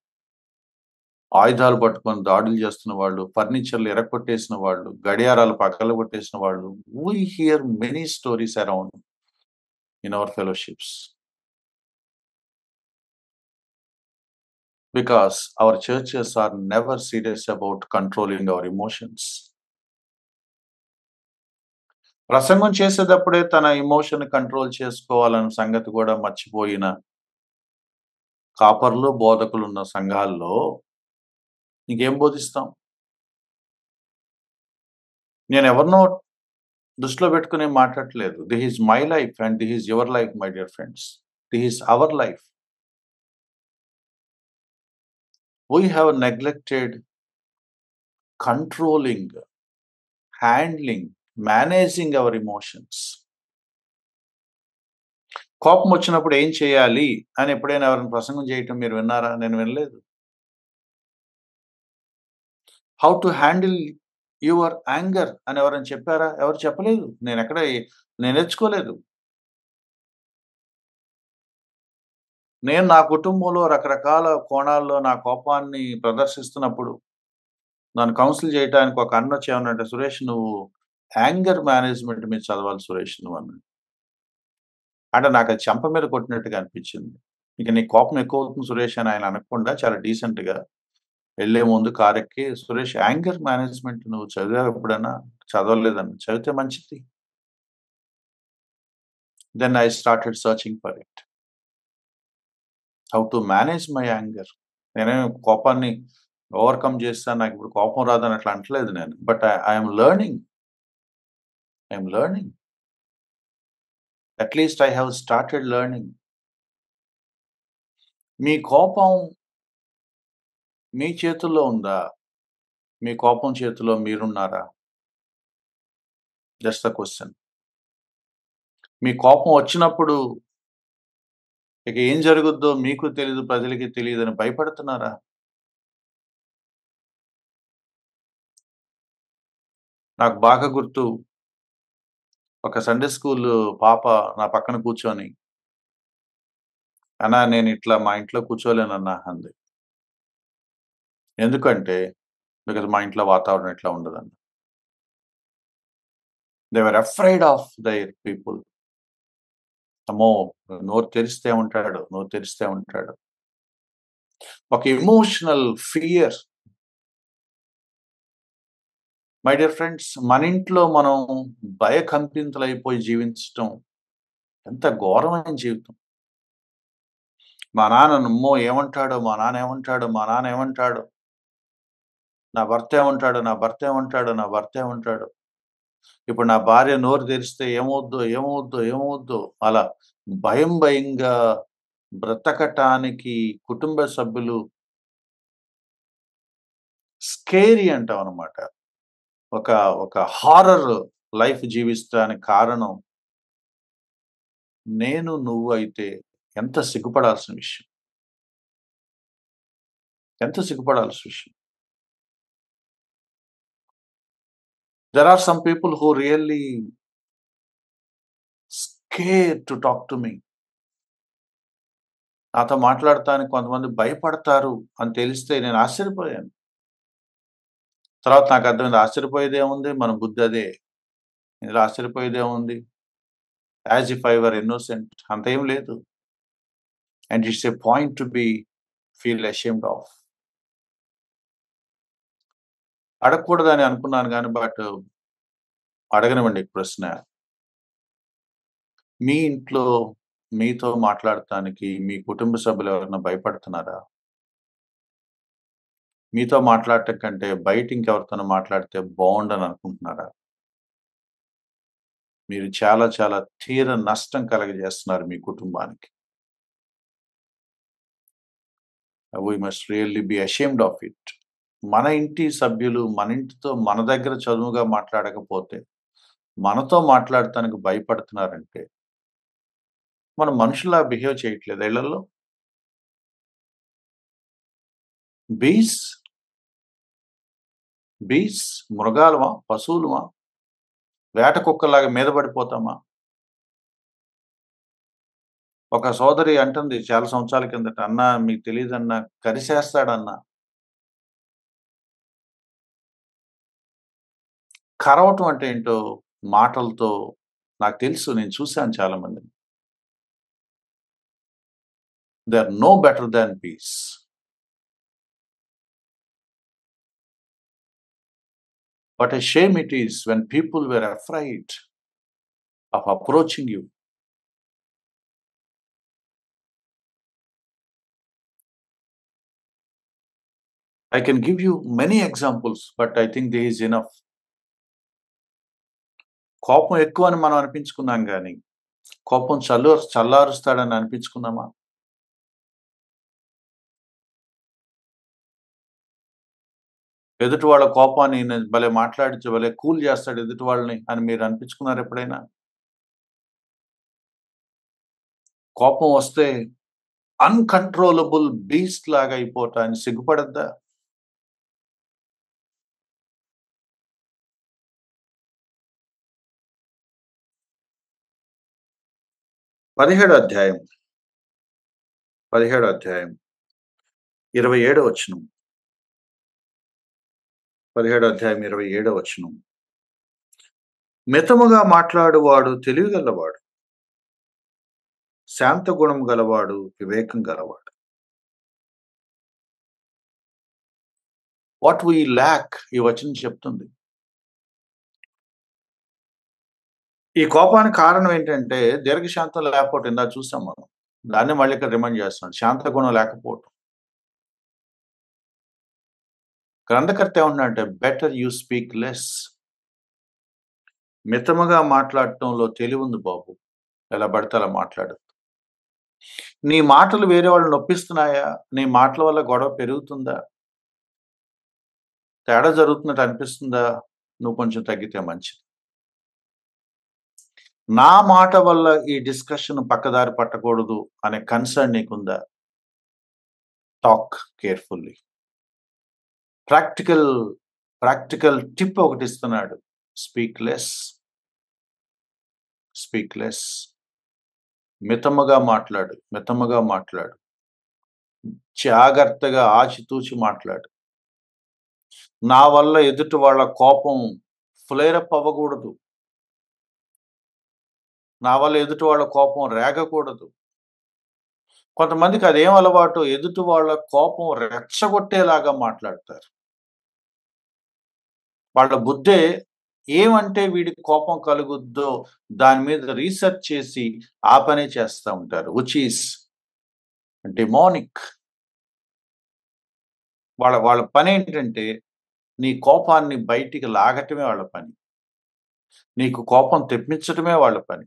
ఆయుధాలు పట్టుకొని దాడులు చేస్తున్న వాళ్ళు, ఫర్నిచర్‌లు ఇరగ్గొట్టేసిన వాళ్ళు, గడియారాలు పగలగొట్టేసిన వాళ్ళు. We hear many stories around in our fellowships. Because our churches are never serious about controlling our emotions. ప్రసంగం చేసేటప్పుడే తన ఎమోషన్ కంట్రోల్ చేసుకోవాలన్న సంగతి కూడా మర్చిపోయిన కాపర్లు, బోధకులున్న సంఘాల్లో ఇంకేం బోధిస్తాం? నేనెవరినో దృష్టిలో పెట్టుకొని మాట్లాడట్లేదు. This is my life and this is your life my dear friends. This is our life. We have neglected controlling, handling, managing our emotions. కోపం వచ్చినప్పుడు ఏం చేయాలి అని ఎప్పుడైనా ఎవరైనా ప్రసంగం చేయటం మీరు విన్నారా? నేను వినలేదు. How to handle your anger అని ఎవరైనా చెప్పారా? ఎవరు చెప్పలేదు. నేను నేర్చుకోలేదు. నేను నా కుటుంబంలో రకరకాల కోణాల్లో నా కోపాన్ని ప్రదర్శిస్తున్నప్పుడు, నన్ను కౌన్సిల్ చేయటానికి ఒక అన్నొచ్చి ఏమన్నాడంటే, "సురేష్ నువ్వు యాంగర్ మేనేజ్‌మెంట్ మీద చదవాలి సురేష్ నువ్వు" అన్నాడు. అంటే నాకది చెంప మీద కొట్టినట్టుగా అనిపించింది. "ఇక నీ కోపం ఎక్కువవుతుంది సురేష్" అని ఆయన అనకుండా చాలా డీసెంట్‌గా ఎళ్ళే ముందు కారెక్కి, "సురేష్ యాంగర్ మేనేజ్‌మెంట్ నువ్వు చదివావా ఎప్పుడైనా?" "చదవలేదన్నా." "చదివితే మంచిది." Then I started searching for it. How to manage my anger. నేనేమి కోపాన్ని ఓవర్‌కమ్ చేసేసాను. నాకిప్పుడు కోపం రాదని అట్లా అంటలేదు నేను. But I am learning. I am learning. At least I have started learning. మీ కోపం మీ చేతుల్లో ఉందా? మీ కోపం చేతిలో మీరున్నారా? Just the question. మీ కోపం వచ్చినప్పుడు ఇక ఏం జరుగుద్దో మీకు తెలీదు, ప్రజలకి తెలీదని భయపడుతున్నారా? నాకు బాగా గుర్తు ఒక సండే స్కూల్ పాప నా పక్కన కూర్చొని, "అన్నా నేనిట్లా మా ఇంట్లో కూర్చోలేనన్నా" అంది. ఎందుకంటే, బికాజ్ మా ఇంట్లో వాతావరణం ఇట్లా ఉండదని. They were afraid of their people. అమ్మో! నోరు తెరిస్తే ఉంటాడు, నోరు తెరిస్తే ఉంటాడు. ఒక emotional fear. My dear friends మన ఇంట్లో మనం భయకంపితులైపోయి జీవించటం ఎంత ఘోరమైన జీవితం. మా నాన్న అమ్మో! ఏమంటాడో, మా నాన్న ఏమంటాడో, మా నాన్న ఏమంటాడో. నా భర్త ఏమంటాడు, నా భర్త ఏమంటాడు, నా భర్త ఏమంటాడు, ఇప్పుడు నా భార్య నోరు తెరిస్తే ఏమవుద్దో ఏమవుద్దో ఏమవుద్దో, అలా భయంగా బ్రతకటానికి కుటుంబ సభ్యులు స్కేరీ అంటాం అనమాట. ఒక ఒక హారర్ లైఫ్ జీవిస్తానికి కారణం నేను నువ్వు అయితే ఎంత సిగ్గుపడాల్సిన విషయం. ఎంత సిగ్గుపడాల్సిన విషయం. There are some people who really scared to talk to me. నాతో మాట్లాడటానికి కొంతమంది భయపడతారు అని తెలిస్తే నేను ఆశ్చర్యపోయాను. తర్వాత నాకు అర్థమైంది, ఆశ్చర్యపోయేదేముంది, మన బుద్ధి అదే. ఇందులో ఆశ్చర్యపోయేదేముంది? As if I were innocent, అంతేం లేదు. And it's a point to be feel ashamed of. అడగకూడదని అనుకున్నాను కానీ బట్ అడగనివ్వండి ప్రశ్న. మీ ఇంట్లో మీతో మాట్లాడటానికి మీ కుటుంబ సభ్యులు ఎవరైనా భయపడుతున్నారా? మీతో మాట్లాడటం కంటే బయట ఇంకెవరితోనో మాట్లాడితే బాగుండని అనుకుంటున్నారా? మీరు చాలా చాలా తీర నష్టం కలగజేస్తున్నారు మీ కుటుంబానికి. We must really be ashamed of it. మన ఇంటి సభ్యులు మన ఇంటితో మన దగ్గర చదువుగా మాట్లాడకపోతే మనతో మాట్లాడటానికి భయపడుతున్నారంటే మనం మనుషులా బిహేవ్ చేయట్లేదు ఇళ్లలో. బీస్ మృగాలమా, పశువులమా, వేట కుక్కలాగా మీద పడిపోతామా? ఒక సోదరి అంటుంది చాలా సంవత్సరాల కిందట, అన్నా మీకు తెలియదన్నా కరిసేస్తాడన్నా. కరవటం అంటే ఏంటో మాటలతో నాకు తెలుసు, నేను చూశాను చాలా మందిని. They are no better than peace. What a shame it is when people were afraid of approaching you. I can give you many examples, but I think there is enough. కోపం ఎక్కువ అని మనం అనిపించుకున్నాం కానీ కోపం చల్లారుస్తాడని అనిపించుకున్నామా? ఎదుటి వాళ్ళ కోపాన్ని భలే మాట్లాడించి భలే కూల్ చేస్తాడు ఎదుటి వాళ్ళని అని మీరు అనిపించుకున్నారు ఎప్పుడైనా? కోపం వస్తే అన్కంట్రోలబుల్ బీస్ట్ లాగా అయిపోతాన్ని సిగ్గుపడద్దా? పదిహేడో అధ్యాయం 27వ వచనం. 17వ అధ్యాయం 27వ వచనం. మితముగా మాట్లాడువాడు తెలివిగలవాడు, శాంత గుణం గలవాడు వివేకం గలవాడు. వాట్ వీ ల్యాక్ ఈ వచనం చెప్తుంది. ఈ కోపానికి కారణం ఏంటంటే దీర్ఘశాంతం లేకపోవటం. ఇందా చూసాం మనం, దాన్ని మళ్ళీ ఇక్కడ రిమైండ్ చేస్తున్నాడు, శాంత గుణం లేకపోవటం. గ్రంథకర్త ఏమంటున్నాడంటే బెటర్ యూ స్పీక్ లెస్. మితముగా మాట్లాడటంలో తెలివి ఉంది బాబు, ఎలా పడితే అలా మాట్లాడదు. నీ మాటలు వేరే వాళ్ళు నొప్పిస్తున్నాయా? నీ మాటల వల్ల గొడవ పెరుగుతుందా? తేడా జరుగుతున్నట్టు అనిపిస్తుందా? నువ్వు కొంచెం తగ్గితే మంచిది. నా మాట వల్ల ఈ డిస్కషన్ పక్కదారి పట్టకూడదు అనే కన్సర్న్ నీకుందా? Talk carefully. ప్రాక్టికల్ టిప్ ఒకటి ఇస్తున్నాడు, స్పీక్ లెస్. మితముగా మాట్లాడు. జాగ్రత్తగా ఆచితూచి మాట్లాడు. నా వల్ల ఎదుటి వాళ్ళ కోపం ఫ్లేరప్ అవ్వకూడదు, నా వల్ల ఎదుటి వాళ్ళ కోపం రేగకూడదు. కొంతమందికి అదేం అలవాటు, ఎదుటి వాళ్ళ కోపం రెచ్చగొట్టేలాగా మాట్లాడతారు. వాళ్ళ బుద్ధే ఏమంటే వీడికి కోపం కలుగుద్దో దాని మీద రీసెర్చ్ చేసి ఆ పనే చేస్తూ ఉంటారు, విచ్ ఈస్ డెమోనిక్. వాళ్ళ పని ఏంటంటే నీ కోపాన్ని బయటికి లాగటమే వాళ్ళ పని. నీకు కోపం తెప్పించటమే వాళ్ళ పని.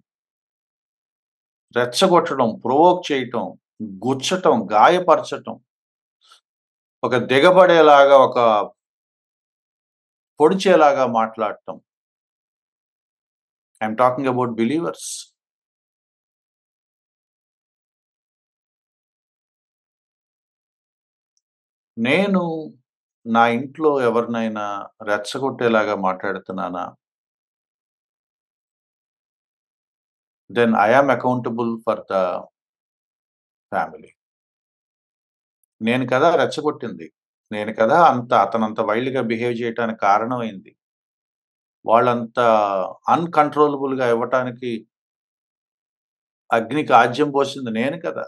రెచ్చగొట్టడం, ప్రొవోక్ చేయటం, గుచ్చటం, గాయపరచటం, ఒక దిగబడేలాగా, ఒక పొడిచేలాగా మాట్లాడటం. I'm talking about believers. నేను నా ఇంట్లో ఎవరినైనా రెచ్చగొట్టేలాగా మాట్లాడుతున్నానా? Then I am accountable for the family. నేను కదా రెచ్చగొట్టింది. నేను కదా అతనంత వైల్డ్‌గా బిహేవ్ చేయటానికి కారణమైంది. వాళ్ళంత అన్‌కంట్రోలబుల్‌గా ఇవ్వటానికి అగ్నికి ఆజ్యం పోసింది నేను కదా!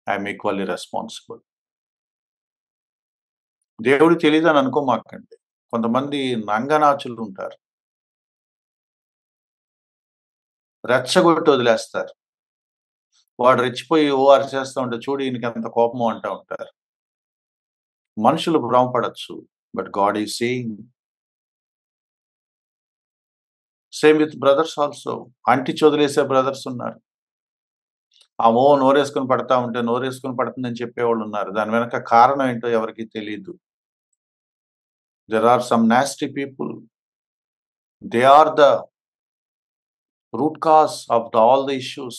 I am equally responsible. దేవుడికి తెలీదని అనుకోమాకండి. కొంతమంది నంగనాచులుంటారు. రెచ్చగొట్టి వదిలేస్తారు. వాడు రెచ్చిపోయి ఓ అరిచేస్తా ఉంటే, చూడు ఈయనకెంత కోపమో అంటా ఉంటారు. మనుషులు భ్రమపడొచ్చు. But God is seeing. Same with brothers also. అంటించి వదిలేసే బ్రదర్స్ ఉన్నారు. నోరేసుకొని పడతా ఉంటే నోరేసుకొని పడుతుందని చెప్పేవాళ్ళున్నారు. దాని వెనక కారణం ఏంటో ఎవరికీ తెలీదు. There are some nasty people. They are the root cause of all the issues.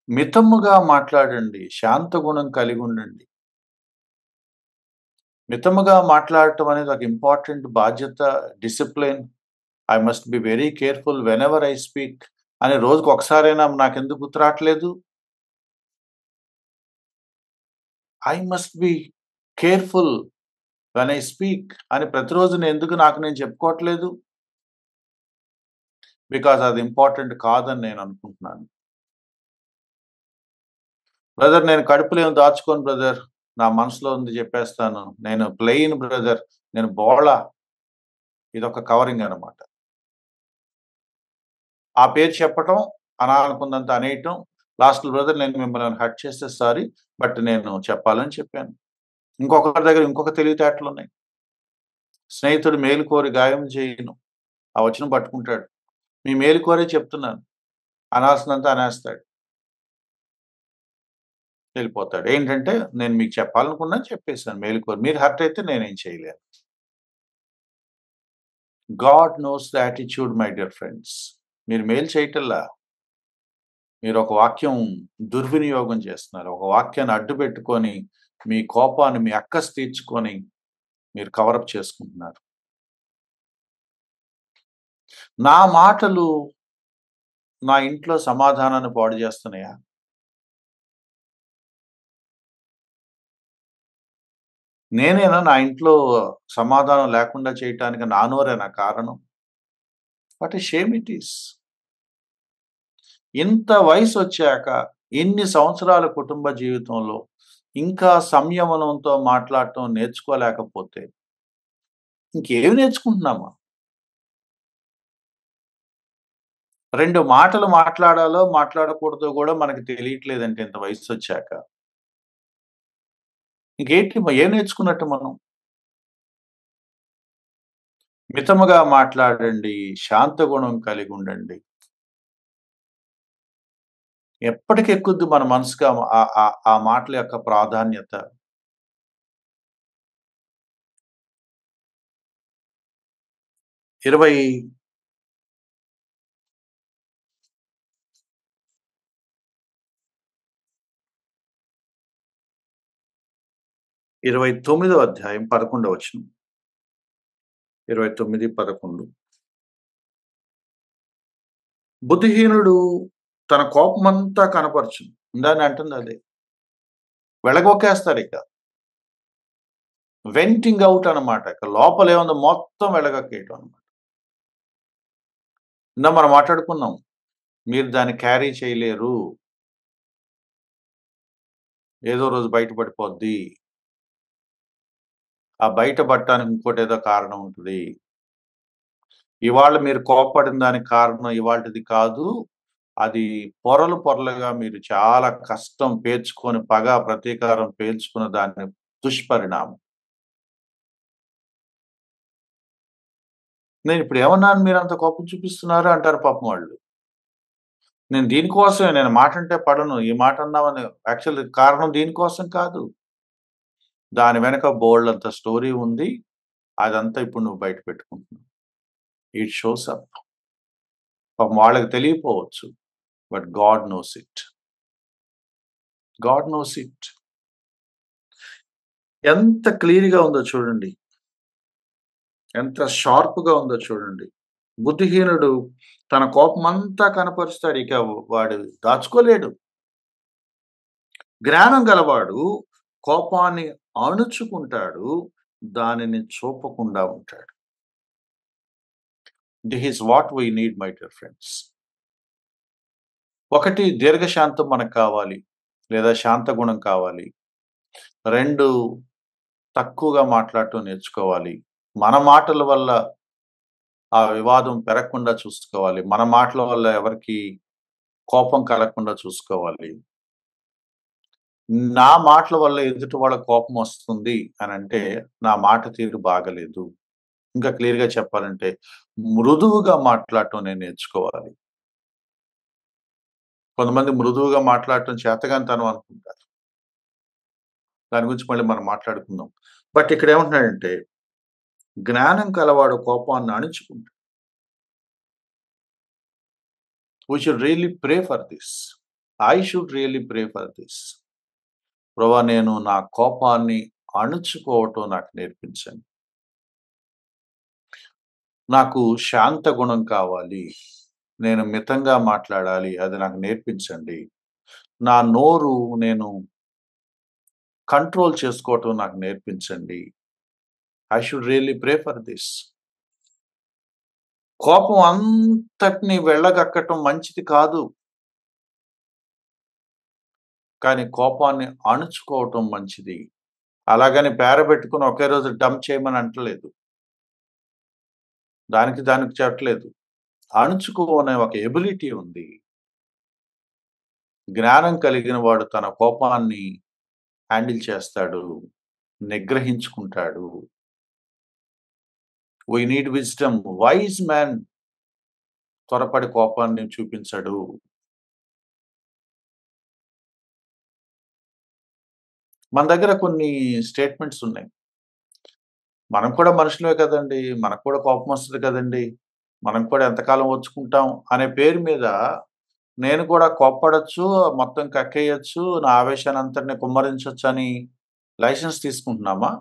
మితముగా మాట్లాడండి. శాంత గుణం కలిగి ఉండండి. మితముగా మాట్లాడటం అనేది ఒక ఇంపార్టెంట్ బాధ్యత, discipline. I must be very careful whenever I speak అని రోజుకి ఒకసారైనా నాకెందుకు గుర్తు రావట్లేదు? I must be careful when I speak అని ప్రతిరోజు నాకు నేను చెప్పుకోవట్లేదు? బికాజ్ అది ఇంపార్టెంట్ కాదని నేను అనుకుంటున్నాను. బ్రదర్, నేను కడుపులో ఏమి దాచుకోను బ్రదర్. నా మనసులో ఉంది చెప్పేస్తాను. నేను ప్లెయిన్ బ్రదర్. నేను బోళ. ఇదొక కవరింగ్ అన్నమాట. ఆ పేరు చెప్పటం, అనాలనుకున్నంత అనేయటం, లాస్ట్‌లో బ్రదర్ నేను మిమ్మల్ని హర్ట్ చేస్తే సారీ. బట్ నేను చెప్పాలని చెప్పాను. ఇంకొకరి దగ్గర ఇంకొక తెలివితేటలున్నాయి. స్నేహితుడు మేలు కోరి గాయం చేయను. ఆ వచనం పట్టుకుంటాడు. మీ మేలు కోరే చెప్తున్నాను. అనాల్సినంత అనేస్తాడు. వెళ్ళిపోతాడు. ఏంటంటే నేను మీకు చెప్పాలనుకున్నది చెప్పేసాను మేలు కోరి. మీరు హర్ట్ అయితే నేనేం చేయలేను. God knows the attitude my dear friends. మీరు మేలు చేయటల్లా. మీరు ఒక వాక్యం దుర్వినియోగం చేస్తున్నారు. ఒక వాక్యాన్ని అడ్డుపెట్టుకొని మీ కోపాన్ని, మీ అక్కసు తీర్చుకొని మీరు కవరప్ చేసుకుంటున్నారు. నా మాటలు నా ఇంట్లో సమాధానాన్ని పాడు చేస్తున్నాయా? నేనేనా నా ఇంట్లో సమాధానం లేకుండా చేయటానికి నా నోరేనా కారణం? What a shame it is. ఇంత వయసొచ్చాక, ఇన్ని సంవత్సరాల కుటుంబ జీవితంలో ఇంకా సంయమనంతో మాట్లాడటం నేర్చుకోలేకపోతే ఇంకేమి నేర్చుకుంటున్నామా? 2 మాటలు మాట్లాడాలో, మాట్లాడకూడదో గూడా మనకు తెలియట్లేదంటే ఇంత వయసొచ్చాక. ఏం నేర్చుకున్నట్టు మనం? మితముగా మాట్లాడండి. శాంత గుణం కలిగి ఉండండి. ఎప్పటికెక్కుద్ది మన మనసుకి ఆ మాటల యొక్క ప్రాధాన్యత. ఇరవై 29వ అధ్యాయం 11వ వచనం. 29, 11. బుద్ధిహీనుడు తన కోపమంతా కనపరచును. ఇందాక అంటుంది అదే. వెళ్ళగొక్కేస్తాడిక. వెంటింగ్ ఔట్ అన్నమాట. ఇక లోపల ఏముందో మొత్తం వెళ్ళగక్కేయటం అన్నమాట. మనం మాట్లాడుకున్నాం. మీరు దాన్ని క్యారీ చేయలేరు. ఏదో రోజు బయట పడిపోద్ది. ఆ బయట పడటానికి ఇంకోటేదో కారణం ఉంటది. ఇవాళ మీరు కోప్పడిన దానికి కారణం ఇవాల్టిది కాదు. అది పొరలు పొరలుగా మీరు చాలా కష్టం పేర్చుకొని, పగ, ప్రతీకారం పేర్చుకున్న దాని దుష్పరిణామం. నేను ఇప్పుడు ఏమన్నాను మీరు అంత కోపం చూపిస్తున్నారు అంటారు పాపం వాళ్ళు. నేను దీనికోసమే నేను మాట అంటే పడను. ఈ మాట అన్నావని యాక్చువల్లీ కారణం దీనికోసం కాదు. దాని వెనక బోలెడంత స్టోరీ ఉంది. అదంతా ఇప్పుడు నువ్వు బయట పెట్టుకుంటున్నావు. It shows up. పాపం వాళ్ళకి తెలియకపోవచ్చు. But God knows it. God knows it. ఎంత క్లియర్‌గా ఉందో చూడండి. ఎంత షార్ప్‌గా ఉందో చూడండి. బుద్ధిహీనుడు తన కోపమంతా కనపరుస్తాడు. ఇక వాడు దాచుకోలేడు. జ్ఞానం గలవాడు కోపాన్ని అణుచుకుంటాడు. దానిని చూపకుండా ఉంటాడు. This is what we need my dear friends. ఒకటి దీర్ఘశాంతం మనకు కావాలి. లేదా శాంత గుణం కావాలి. 2 తక్కువగా మాట్లాడటం నేర్చుకోవాలి. మన మాటల వల్ల ఆ వివాదం పెరగకుండా చూసుకోవాలి. మన మాటల వల్ల ఎవరికీ కోపం కలగకుండా చూసుకోవాలి. నా మాటల వల్ల ఎదుటి వాళ్ళకి కోపం వస్తుంది అనంటే, నా మాట తీరు బాగలేదు. ఇంకా క్లియర్‌గా చెప్పాలంటే, మృదువుగా మాట్లాడటం నేను నేర్చుకోవాలి. కొంతమంది మృదువుగా మాట్లాడటం చేతగానితనం అనుకుంటారు. దాని గురించి మళ్ళీ మనం మాట్లాడుకుందాం. బట్ ఇక్కడ ఏమంటున్నాడంటే, జ్ఞానం కలవాడు కోపాన్ని అణుచుకుంటాడు. We should really pray for this. I should really pray for this. ప్రభువా నేను నా కోపాన్ని అణుచుకోవటం నాకు నేర్పించండి. నాకు శాంత గుణం కావాలి. నేను మితంగా మాట్లాడాలి. అది నాకు నేర్పించండి. నా నోరు నేను కంట్రోల్ చేసుకోవటం నాకు నేర్పించండి. I should really pray for this. కోపం అంతటిని వెళ్ళగక్కటం మంచిది కాదు. కానీ కోపాన్ని అణుచుకోవటం మంచిది. అలాగని పేరబెట్టుకొని ఒకే రోజు డంప్ చేయమని అంటలేదు. దానికి చెప్పట్లేదు. అణుచుకోనే ఒక ఎబిలిటీ ఉంది. జ్ఞానం కలిగిన వాడు తన కోపాన్ని హ్యాండిల్ చేస్తాడు. నిగ్రహించుకుంటాడు. We need wisdom. Wise man త్వరపడి కోపాన్ని చూపించడు. మన దగ్గర కొన్ని స్టేట్మెంట్స్ ఉన్నాయి. మనం కూడా మనుషులమే కదండీ! మనకు కూడా కోపం వస్తది కదండీ! మనం కూడా ఎంతకాలం ఓర్చుకుంటాం అనే పేరు మీద నేను కూడా కోప్పడొచ్చు, మొత్తం కక్కేయొచ్చు, నా ఆవేశాన్నంతటిని కుమ్మరించొచ్చని లైసెన్స్ తీసుకుంటున్నామా?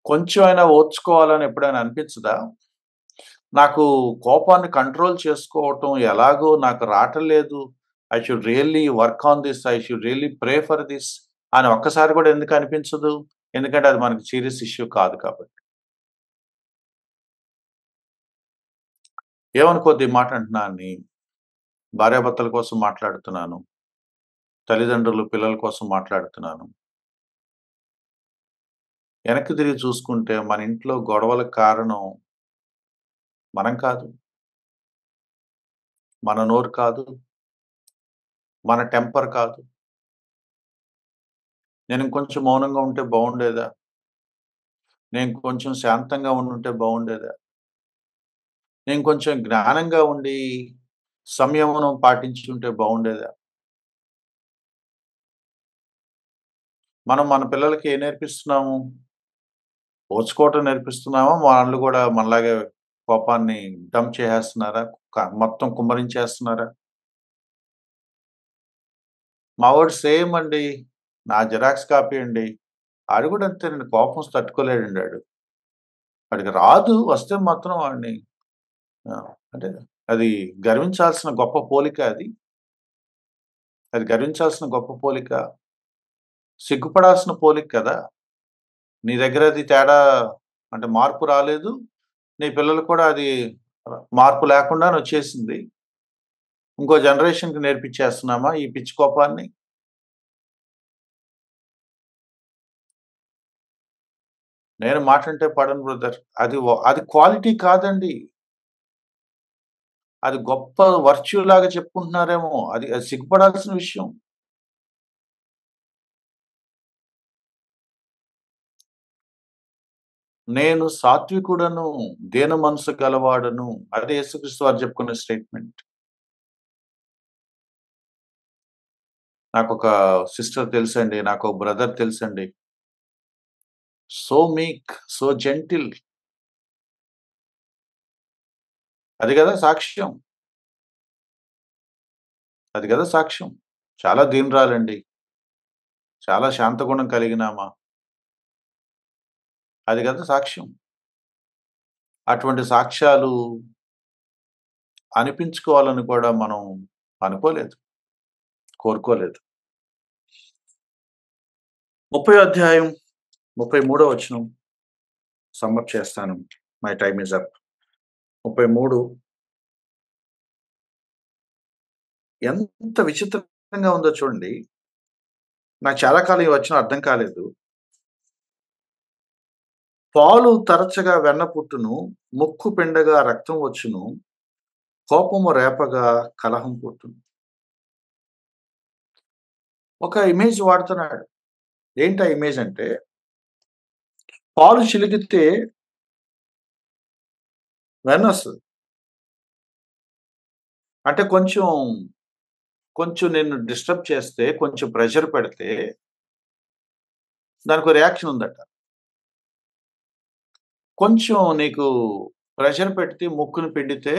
కొంచెం అయినా ఓర్చుకోవాలని ఎప్పుడైనా అనిపించదా? నాకు కోపాన్ని కంట్రోల్ చేసుకోవటం ఎలాగో నాకు రావట్లేదు. I should really work on this. I should really pray for this అని ఒక్కసారి కూడా ఎందుకు అనిపించదు? ఎందుకంటే అది మనకి సీరియస్ ఇష్యూ కాదు కాబట్టి. ఏమనుకోద్ది ఈ మాట అంటున్నానని. భార్యాభర్తల కోసం మాట్లాడుతున్నాను. తల్లిదండ్రులు, పిల్లల కోసం మాట్లాడుతున్నాను. వెనక్కి తిరిగి చూసుకుంటే మన ఇంట్లో గొడవలకు కారణం మనం కాదు. మన నోరు కాదు. మన టెంపర్ కాదు. నేను ఇంకొంచెం మౌనంగా ఉంటే బావుండేదా? నేను కొంచెం శాంతంగా ఉండుంటే బావుండేదా? నేను కొంచెం జ్ఞానంగా ఉండి సంయమనం పాటించుంటే బావుండేదా? మనం మన పిల్లలకి ఏం నేర్పిస్తున్నాము? ఓర్చుకోవటం నేర్పిస్తున్నామా? వాళ్ళు కూడా మనలాగే కోపాన్ని డంప్ చేసేస్తున్నారా? మొత్తం కుమ్మరించేస్తున్నారా? మా వోడు సేమ్ అండి. నా జిరాక్స్ కాపీ అండి. ఆడు కూడా అంతేనండి. కోపం వస్తే తట్టుకోలేడండి ఆడు. వాడికి రాదు. వస్తే మాత్రం వాడిని అంటే అది గర్వించాల్సిన గొప్ప పోలిక అది. అది గర్వించాల్సిన గొప్ప పోలిక. సిగ్గుపడాల్సిన పోలిక కదా! నీ దగ్గర అది తేడా అంటే మార్పు రాలేదు. నీ పిల్లలు కూడా అది మార్పు లేకుండానే వచ్చేసింది. ఇంకో జనరేషన్‌కి నేర్పించేస్తున్నామా ఈ పిచ్చి కోపాన్ని? నేను మాటంటే పడను బ్రదర్. అది క్వాలిటీ కాదండి. అది గొప్ప వర్చ్యూ లాగా చెప్పుకుంటున్నారేమో! అది సిగ్గుపడాల్సిన విషయం. నేను సాత్వికుడను, దీన మనసు గలవాడను. అదే యేసుక్రీస్తు వారు చెప్పుకునే స్టేట్మెంట్. నాకొక సిస్టర్ తెలుసండి, నాకో బ్రదర్ తెలుసండి. సో మీక్, సో జెంటిల్. అది గదా సాక్ష్యం. అది గదా సాక్ష్యం. చాలా దీనురాలండి. చాలా శాంతగుణం కలిగినామా. అది గదా సాక్ష్యం. అటువంటి సాక్ష్యాలు అనిపించుకోవాలని కూడా మనం అనుకోలేదు, కోరుకోలేదు. 30 అధ్యాయం 33 వచనం సమ్మప్ చేస్తాను. My time is up. 33 ఎంత విచిత్రంగా ఉందో చూడండి. నాకు చాలా కాలం ఈ వచనం అర్థం కాలేదు. పాలు తరచగా వెన్న పుట్టును, ముక్కు పిండగా రక్తం వచ్చును, కోపము రేపగా కలహం పుట్టును. ఒక ఇమేజ్ వాడుతున్నాడు. ఏంటి ఆ ఇమేజ్ అంటే, పాలు చిలికితే వెన్నొస్తది. అంటే కొంచెం నిన్ను డిస్టర్బ్ చేస్తే, కొంచెం ప్రెషర్ పెడితే దానికో రియాక్షన్ ఉందట. కొంచెం నీకు ప్రెషర్ పెడితే, ముక్కుని పిండితే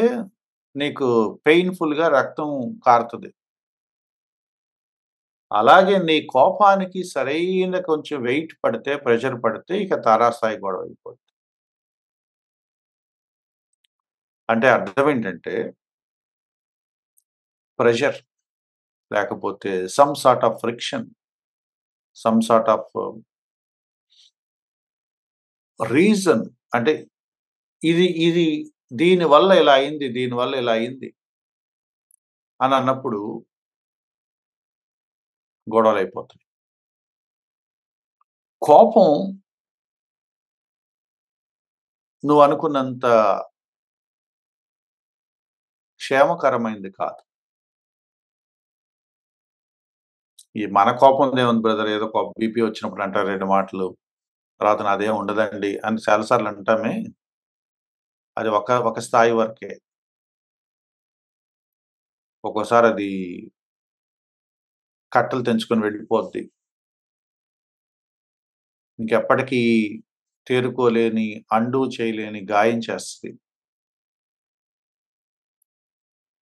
నీకు పెయిన్‌ఫుల్‌గా రక్తం కారుతది. అలాగే నీ కోపానికి సరైన కొంచెం వెయిట్ పడితే, ప్రెషర్ పడితే ఇక తారాస్థాయి గొడవ అయిపోద్ది. అంటే అర్థం ఏంటంటే, ప్రెషర్ లేకపోతే some sort of friction, some sort of reason, అంటే ఇది దీనివల్ల ఇలా అయింది, దీనివల్ల ఇలా అయింది అని అన్నప్పుడు గొడవలయిపోతాయి. కోపం నువ్వు అనుకున్నంత క్షేమకరమైనది కాదు. ఈ మన కోపందేముంది బ్రదర్, ఏదో బీపీ వచ్చినప్పుడు అంటారు 2 మాటలు. తర్వాత నాదేం ఉండదండి అని చాలా సార్లు అంటామే. అది ఒక స్థాయి వరకే. ఒక్కోసారి అది కట్టలు తెంచుకొని వెళ్ళిపోద్ది. ఇంకెప్పటికీ తేరుకోలేని, అండూ చేయలేని గాయం చేస్తది.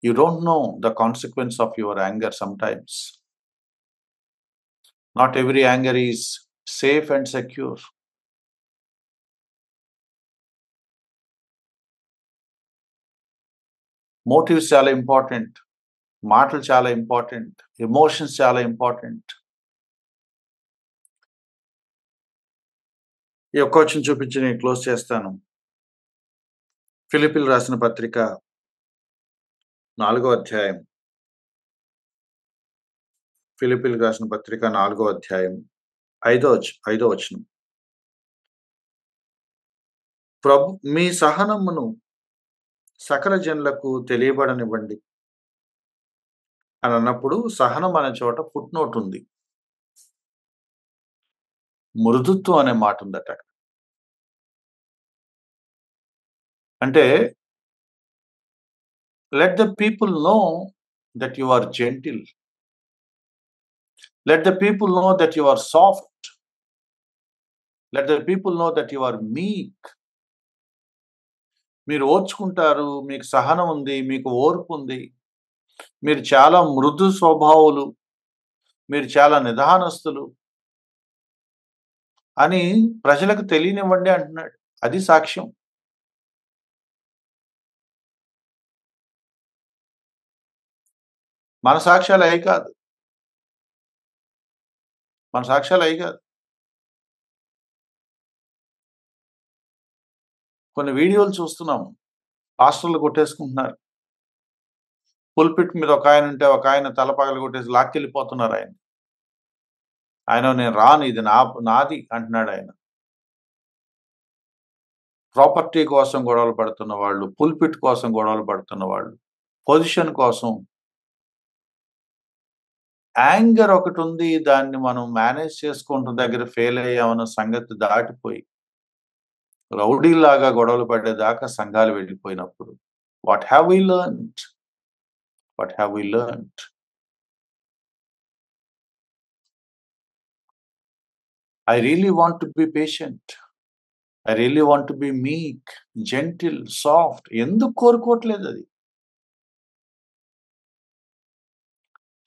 You don't know the consequence of your anger sometimes. Not every anger is safe and secure. Motives చాలా ఇంపార్టెంట్. మాటలు చాలా ఇంపార్టెంట్. ఎమోషన్స్ చాలా ఇంపార్టెంట్. ఈ ఒక్క వచనం చూపించి నేను క్లోజ్ చేస్తాను. ఫిలిప్పీయులకు రాసిన పత్రిక 4వ అధ్యాయం. ఫిలిప్పీయులకు రాసిన పత్రిక 4వ అధ్యాయం 5వ వచనం. మీ సహనమును సకల జనులకు తెలియబడనివ్వండి అని అన్నప్పుడు, సహనం అనే చోట ఫుట్ నోట్ ఉంది. మృదుత్వం అనే మాట ఉందట. అంటే let the people know that you are gentle. Let the people know that you are soft. Let the people know that you are meek. మీరు ఓర్చుకుంటారు, మీకు సహనం ఉంది, మీకు ఓర్పు ఉంది. మీరు చాలా మృదు స్వభావులు, మీరు చాలా నిదానస్తులు అని ప్రజలకు తెలియనివ్వండి అంటున్నాడు. అది సాక్ష్యం. మన సాక్ష్యాలు అయి కాదు. మన సాక్ష్యాలు అయి కాదు. కొన్ని వీడియోలు చూస్తున్నాం. పాస్టర్లు కొట్టేసుకుంటున్నారు. పుల్పిట్ మీద ఒకాయన ఉంటే, ఒకాయన తల పగలగొట్టేసి లాక్కెళ్ళిపోతున్నారు ఆయన. నేను రాను, ఇది నాది అంటున్నాడు ఆయన. ప్రాపర్టీ కోసం గొడవలు పడుతున్న వాళ్ళు, పుల్పిట్ కోసం గొడవలు పడుతున్న వాళ్ళు, పొజిషన్ కోసం. యాంగర్ ఒకటుంది. దాన్ని మనం మేనేజ్ చేసుకుంటున్న దగ్గర ఫెయిల్ అయ్యామన్న సంగతి దాటిపోయి, రౌడీలాగా గొడవలు పడేదాకా సంఘాలు వెళ్ళిపోయినప్పుడు what have we learned? What have we learned? I really want to be patient. I really want to be meek, gentle, soft. ఎందుకు కోరుకోవట్లేదు అది?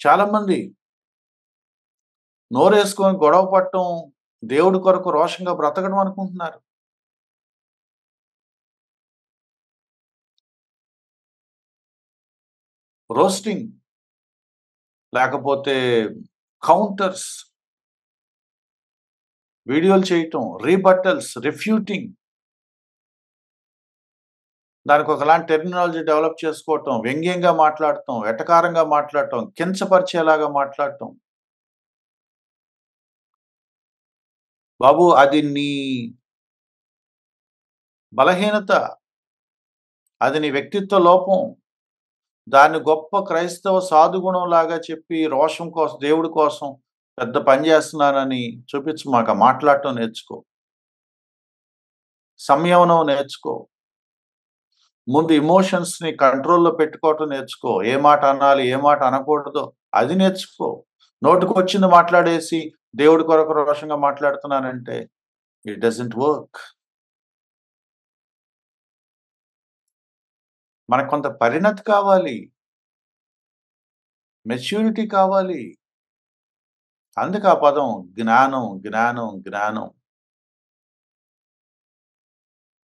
చాలా మంది నోరేసుకొని గొడవ పడటం, దేవుడి కొరకు రోషంగా బ్రతకడం అనుకుంటున్నారు. రోస్టింగ్, లేకపోతే కౌంటర్స్, వీడియోలు చేయటం, రీబట్టల్స్, రిఫ్యూటింగ్, దానికి ఒకలాంటి టెర్మినాలజీ డెవలప్ చేసుకోవటం, వ్యంగ్యంగా మాట్లాడటం, వెటకారంగా మాట్లాడటం, కించపరిచేలాగా మాట్లాడటం. బాబు, అది నీ బలహీనత, అది నీ వ్యక్తిత్వ లోపం. దాన్ని గొప్ప క్రైస్తవ సాధుగుణం లాగా చెప్పి రోషం కోసం, దేవుడి కోసం పెద్ద పని చేస్తున్నానని చూపించు. మాకు మాట్లాడటం నేర్చుకో, సంయమనం నేర్చుకో, ముందు ఇమోషన్స్ ని కంట్రోల్లో పెట్టుకోవటం నేర్చుకో. ఏ మాట అనాలి, ఏ మాట అనకూడదో అది నేర్చుకో. నోటికి వచ్చింది మాట్లాడేసి దేవుడి కొరకు రోషంగా మాట్లాడుతున్నానంటే ఇట్ డజంట్ వర్క్. మనకు కొంత పరిణతి కావాలి, మెచ్యూరిటీ కావాలి. అందుకే ఆ పదం జ్ఞానం, జ్ఞానం, జ్ఞానం.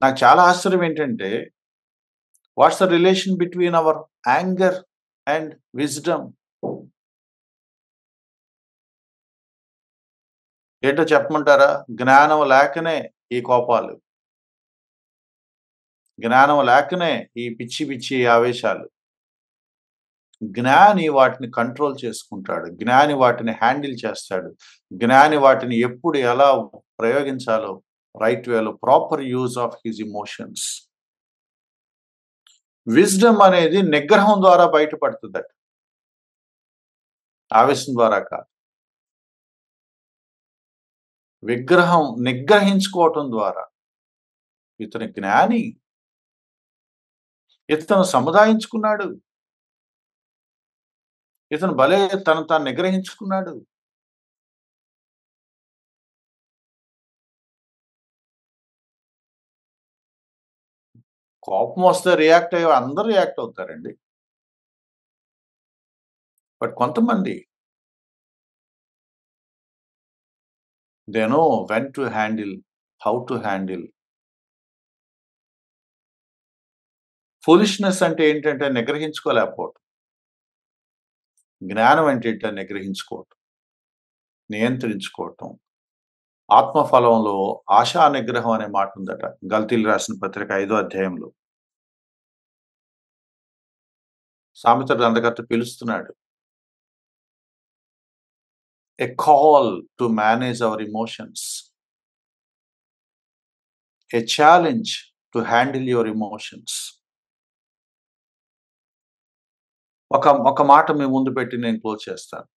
నాకు చాలా ఆశ్చర్యం ఏంటంటే, what's the relation between hour anger and wisdom? ఏంటో చెప్పమంటారా? జ్ఞానం లేకనే ఈ కోపాలు, జ్ఞానం లేకనే ఈ పిచ్చి పిచ్చి ఆవేశాలు. జ్ఞాని వాటిని కంట్రోల్ చేసుకుంటాడు, జ్ఞాని వాటిని హ్యాండిల్ చేస్తాడు, జ్ఞాని వాటిని ఎప్పుడు ఎలా ప్రయోగించాలో రైట్ వేలో, proper use of his emotions. Wisdom అనేది నిగ్రహం ద్వారా బయటపడుతుందట, ఆవేశం ద్వారా కాదు. నిగ్రహించుకోవటం ద్వారా. ఇతను జ్ఞాని, ఇతను సముదాయించుకున్నాడు, ఇతను భలే తను తాను నిగ్రహించుకున్నాడు. కోపం వస్తే రియాక్ట్ అయ్యే అందరూ రియాక్ట్ అవుతారండి. బట్ కొంతమంది they know when to handle, how to handle. Foolishness అంటే ఏంటంటే నిగ్రహించుకోలేకపోవటం. జ్ఞానం అంటే ఏంటంటే నిగ్రహించుకోవటం, నియంత్రించుకోవటం. ఆత్మఫలంలో ఆశా నిగ్రహం అనే మాట ఉందట, గల్తీలు రాసిన పత్రిక 5వ అధ్యాయంలో. సామెతల గ్రంథకర్త పిలుస్తున్నాడు. A call to manage our emotions. A challenge to handle your emotions. ఒక మాట మీ ముందు పెట్టి నేను క్లోజ్ చేస్తాను.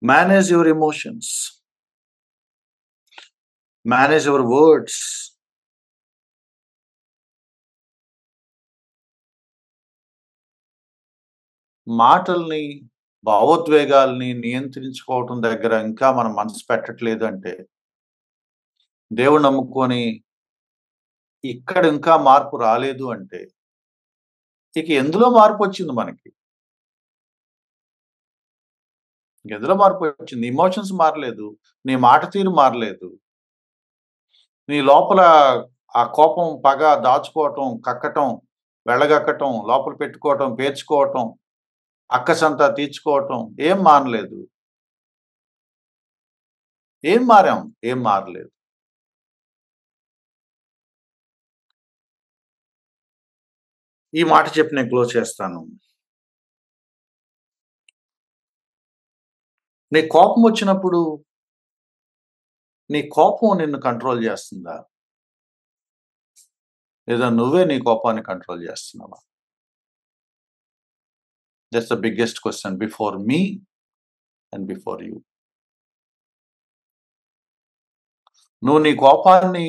Manage your emotions. Manage your words. మాటల్ని, భావోద్వేగాల్ని నియంత్రించుకోవటం దగ్గర ఇంకా మనం మనసు పెట్టట్లేదు అంటే, దేవుడు నమ్ముకొని ఇక్కడ ఇంకా మార్పు రాలేదు అంటే, ఇక ఎందులో మార్పు వచ్చింది మనకి? ఎందులో మార్పు వచ్చింది? ఇమోషన్స్ మారలేదు, నీ మాట తీరు మారలేదు, నీ లోపల ఆ కోపం, పగ దాచుకోవటం, కక్కటం, వెళ్ళగక్కటం, లోపల పెట్టుకోవటం, పేర్చుకోవటం, అక్కసంతా తీర్చుకోవటం ఏం మారలేదు. ఏం మారాం? ఏం మారలేదు. ఈ మాట చెప్పి నేను క్లోజ్ చేస్తాను. నీ కోపం వచ్చినప్పుడు నీ కోపం నిన్ను కంట్రోల్ చేస్తుందా, లేదా నువ్వే నీ కోపాన్ని కంట్రోల్ చేస్తున్నావా? That's the biggest question before me and before you. నువ్వు నీ కోపాన్ని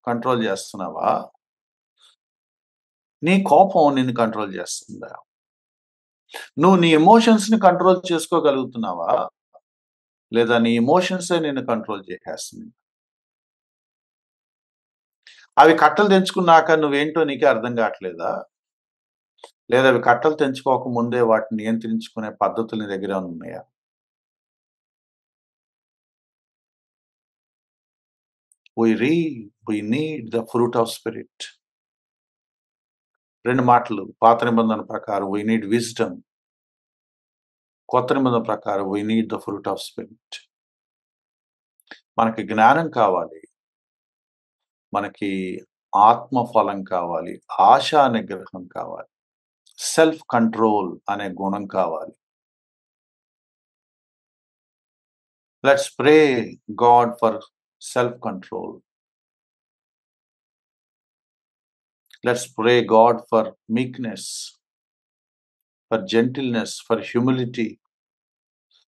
కంట్రోల్ చేస్తున్నావా? నీ కోపం నిన్ను కంట్రోల్ చేస్తుందా? నువ్వు నీ ఎమోషన్స్‌ని కంట్రోల్ చేసుకోగలుగుతున్నావా? లేదా నీ ఎమోషన్సే నిన్ను కంట్రోల్ చేసేస్తుంది? అవి కట్టలు తెంచుకున్నాక నువ్వేంటో నీకే అర్థం కావట్లేదా? లేదా అవి కట్టలు తెంచుకోక ముందే వాటిని నియంత్రించుకునే పద్ధతులు నీ దగ్గర ఏమైనా ఉన్నాయా? We need the fruit of spirit. 2 మాటలు. పాత నిబంధన ప్రకారం we need wisdom. కొత్త నిబంధన ప్రకారం we need the fruit of spirit. మనకి జ్ఞానం కావాలి. మనకి ఆత్మ ఫలం కావాలి. ఆశా నిగ్రహం కావాలి. సెల్ఫ్ కంట్రోల్ అనే గుణం కావాలి. Let's pray God for self control. Let's pray God for meekness, for gentleness, for humility,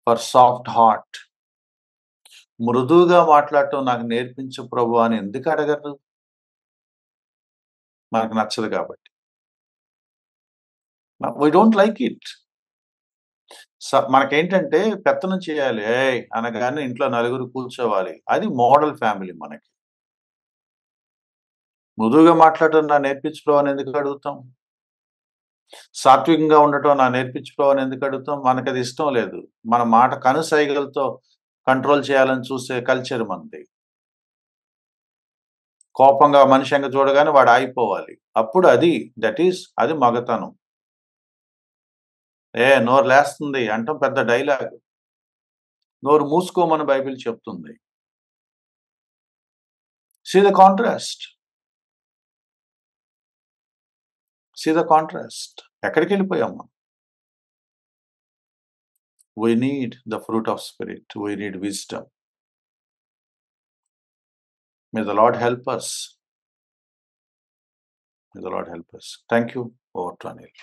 for soft heart. మృదువుగా మాట్లాడటం నాకు నేర్పించు ప్రభు అని ఎందుకు అడగరు? మనకు నచ్చదు కాబట్టి. We don't like it. మనకేంటంటే పెత్తనం చేయాలి. ఏయ్ అనగానే ఇంట్లో నలుగురు కూర్చోవాలి. అది మోడల్ ఫ్యామిలీ మనకి. మృదువుగా మాట్లాడటం నా నేర్పించు ప్రభు అని ఎందుకు అడుగుతాం? సాత్వికంగా ఉండటం నా నేర్పించు ప్రభు అని ఎందుకు అడుగుతాం? మనకది ఇష్టం లేదు. మన మాట కనుసైగలతో కంట్రోల్ చేయాలని చూసే కల్చర్ మనది. కోపంగా మనిషి ఎంగ చూడగానే వాడు ఆగిపోవాలి. అప్పుడు అది మగతనం. నోరు లేస్తుంది అంటాం పెద్ద డైలాగ్. నోరు మూసుకోమని బైబిల్ చెప్తుంది. See the contrast. ఎక్కడికి వెళ్ళిపోయాం మనం? We need the fruit of spirit. We need wisdom. May the Lord help us. Thank you. Over to Anil.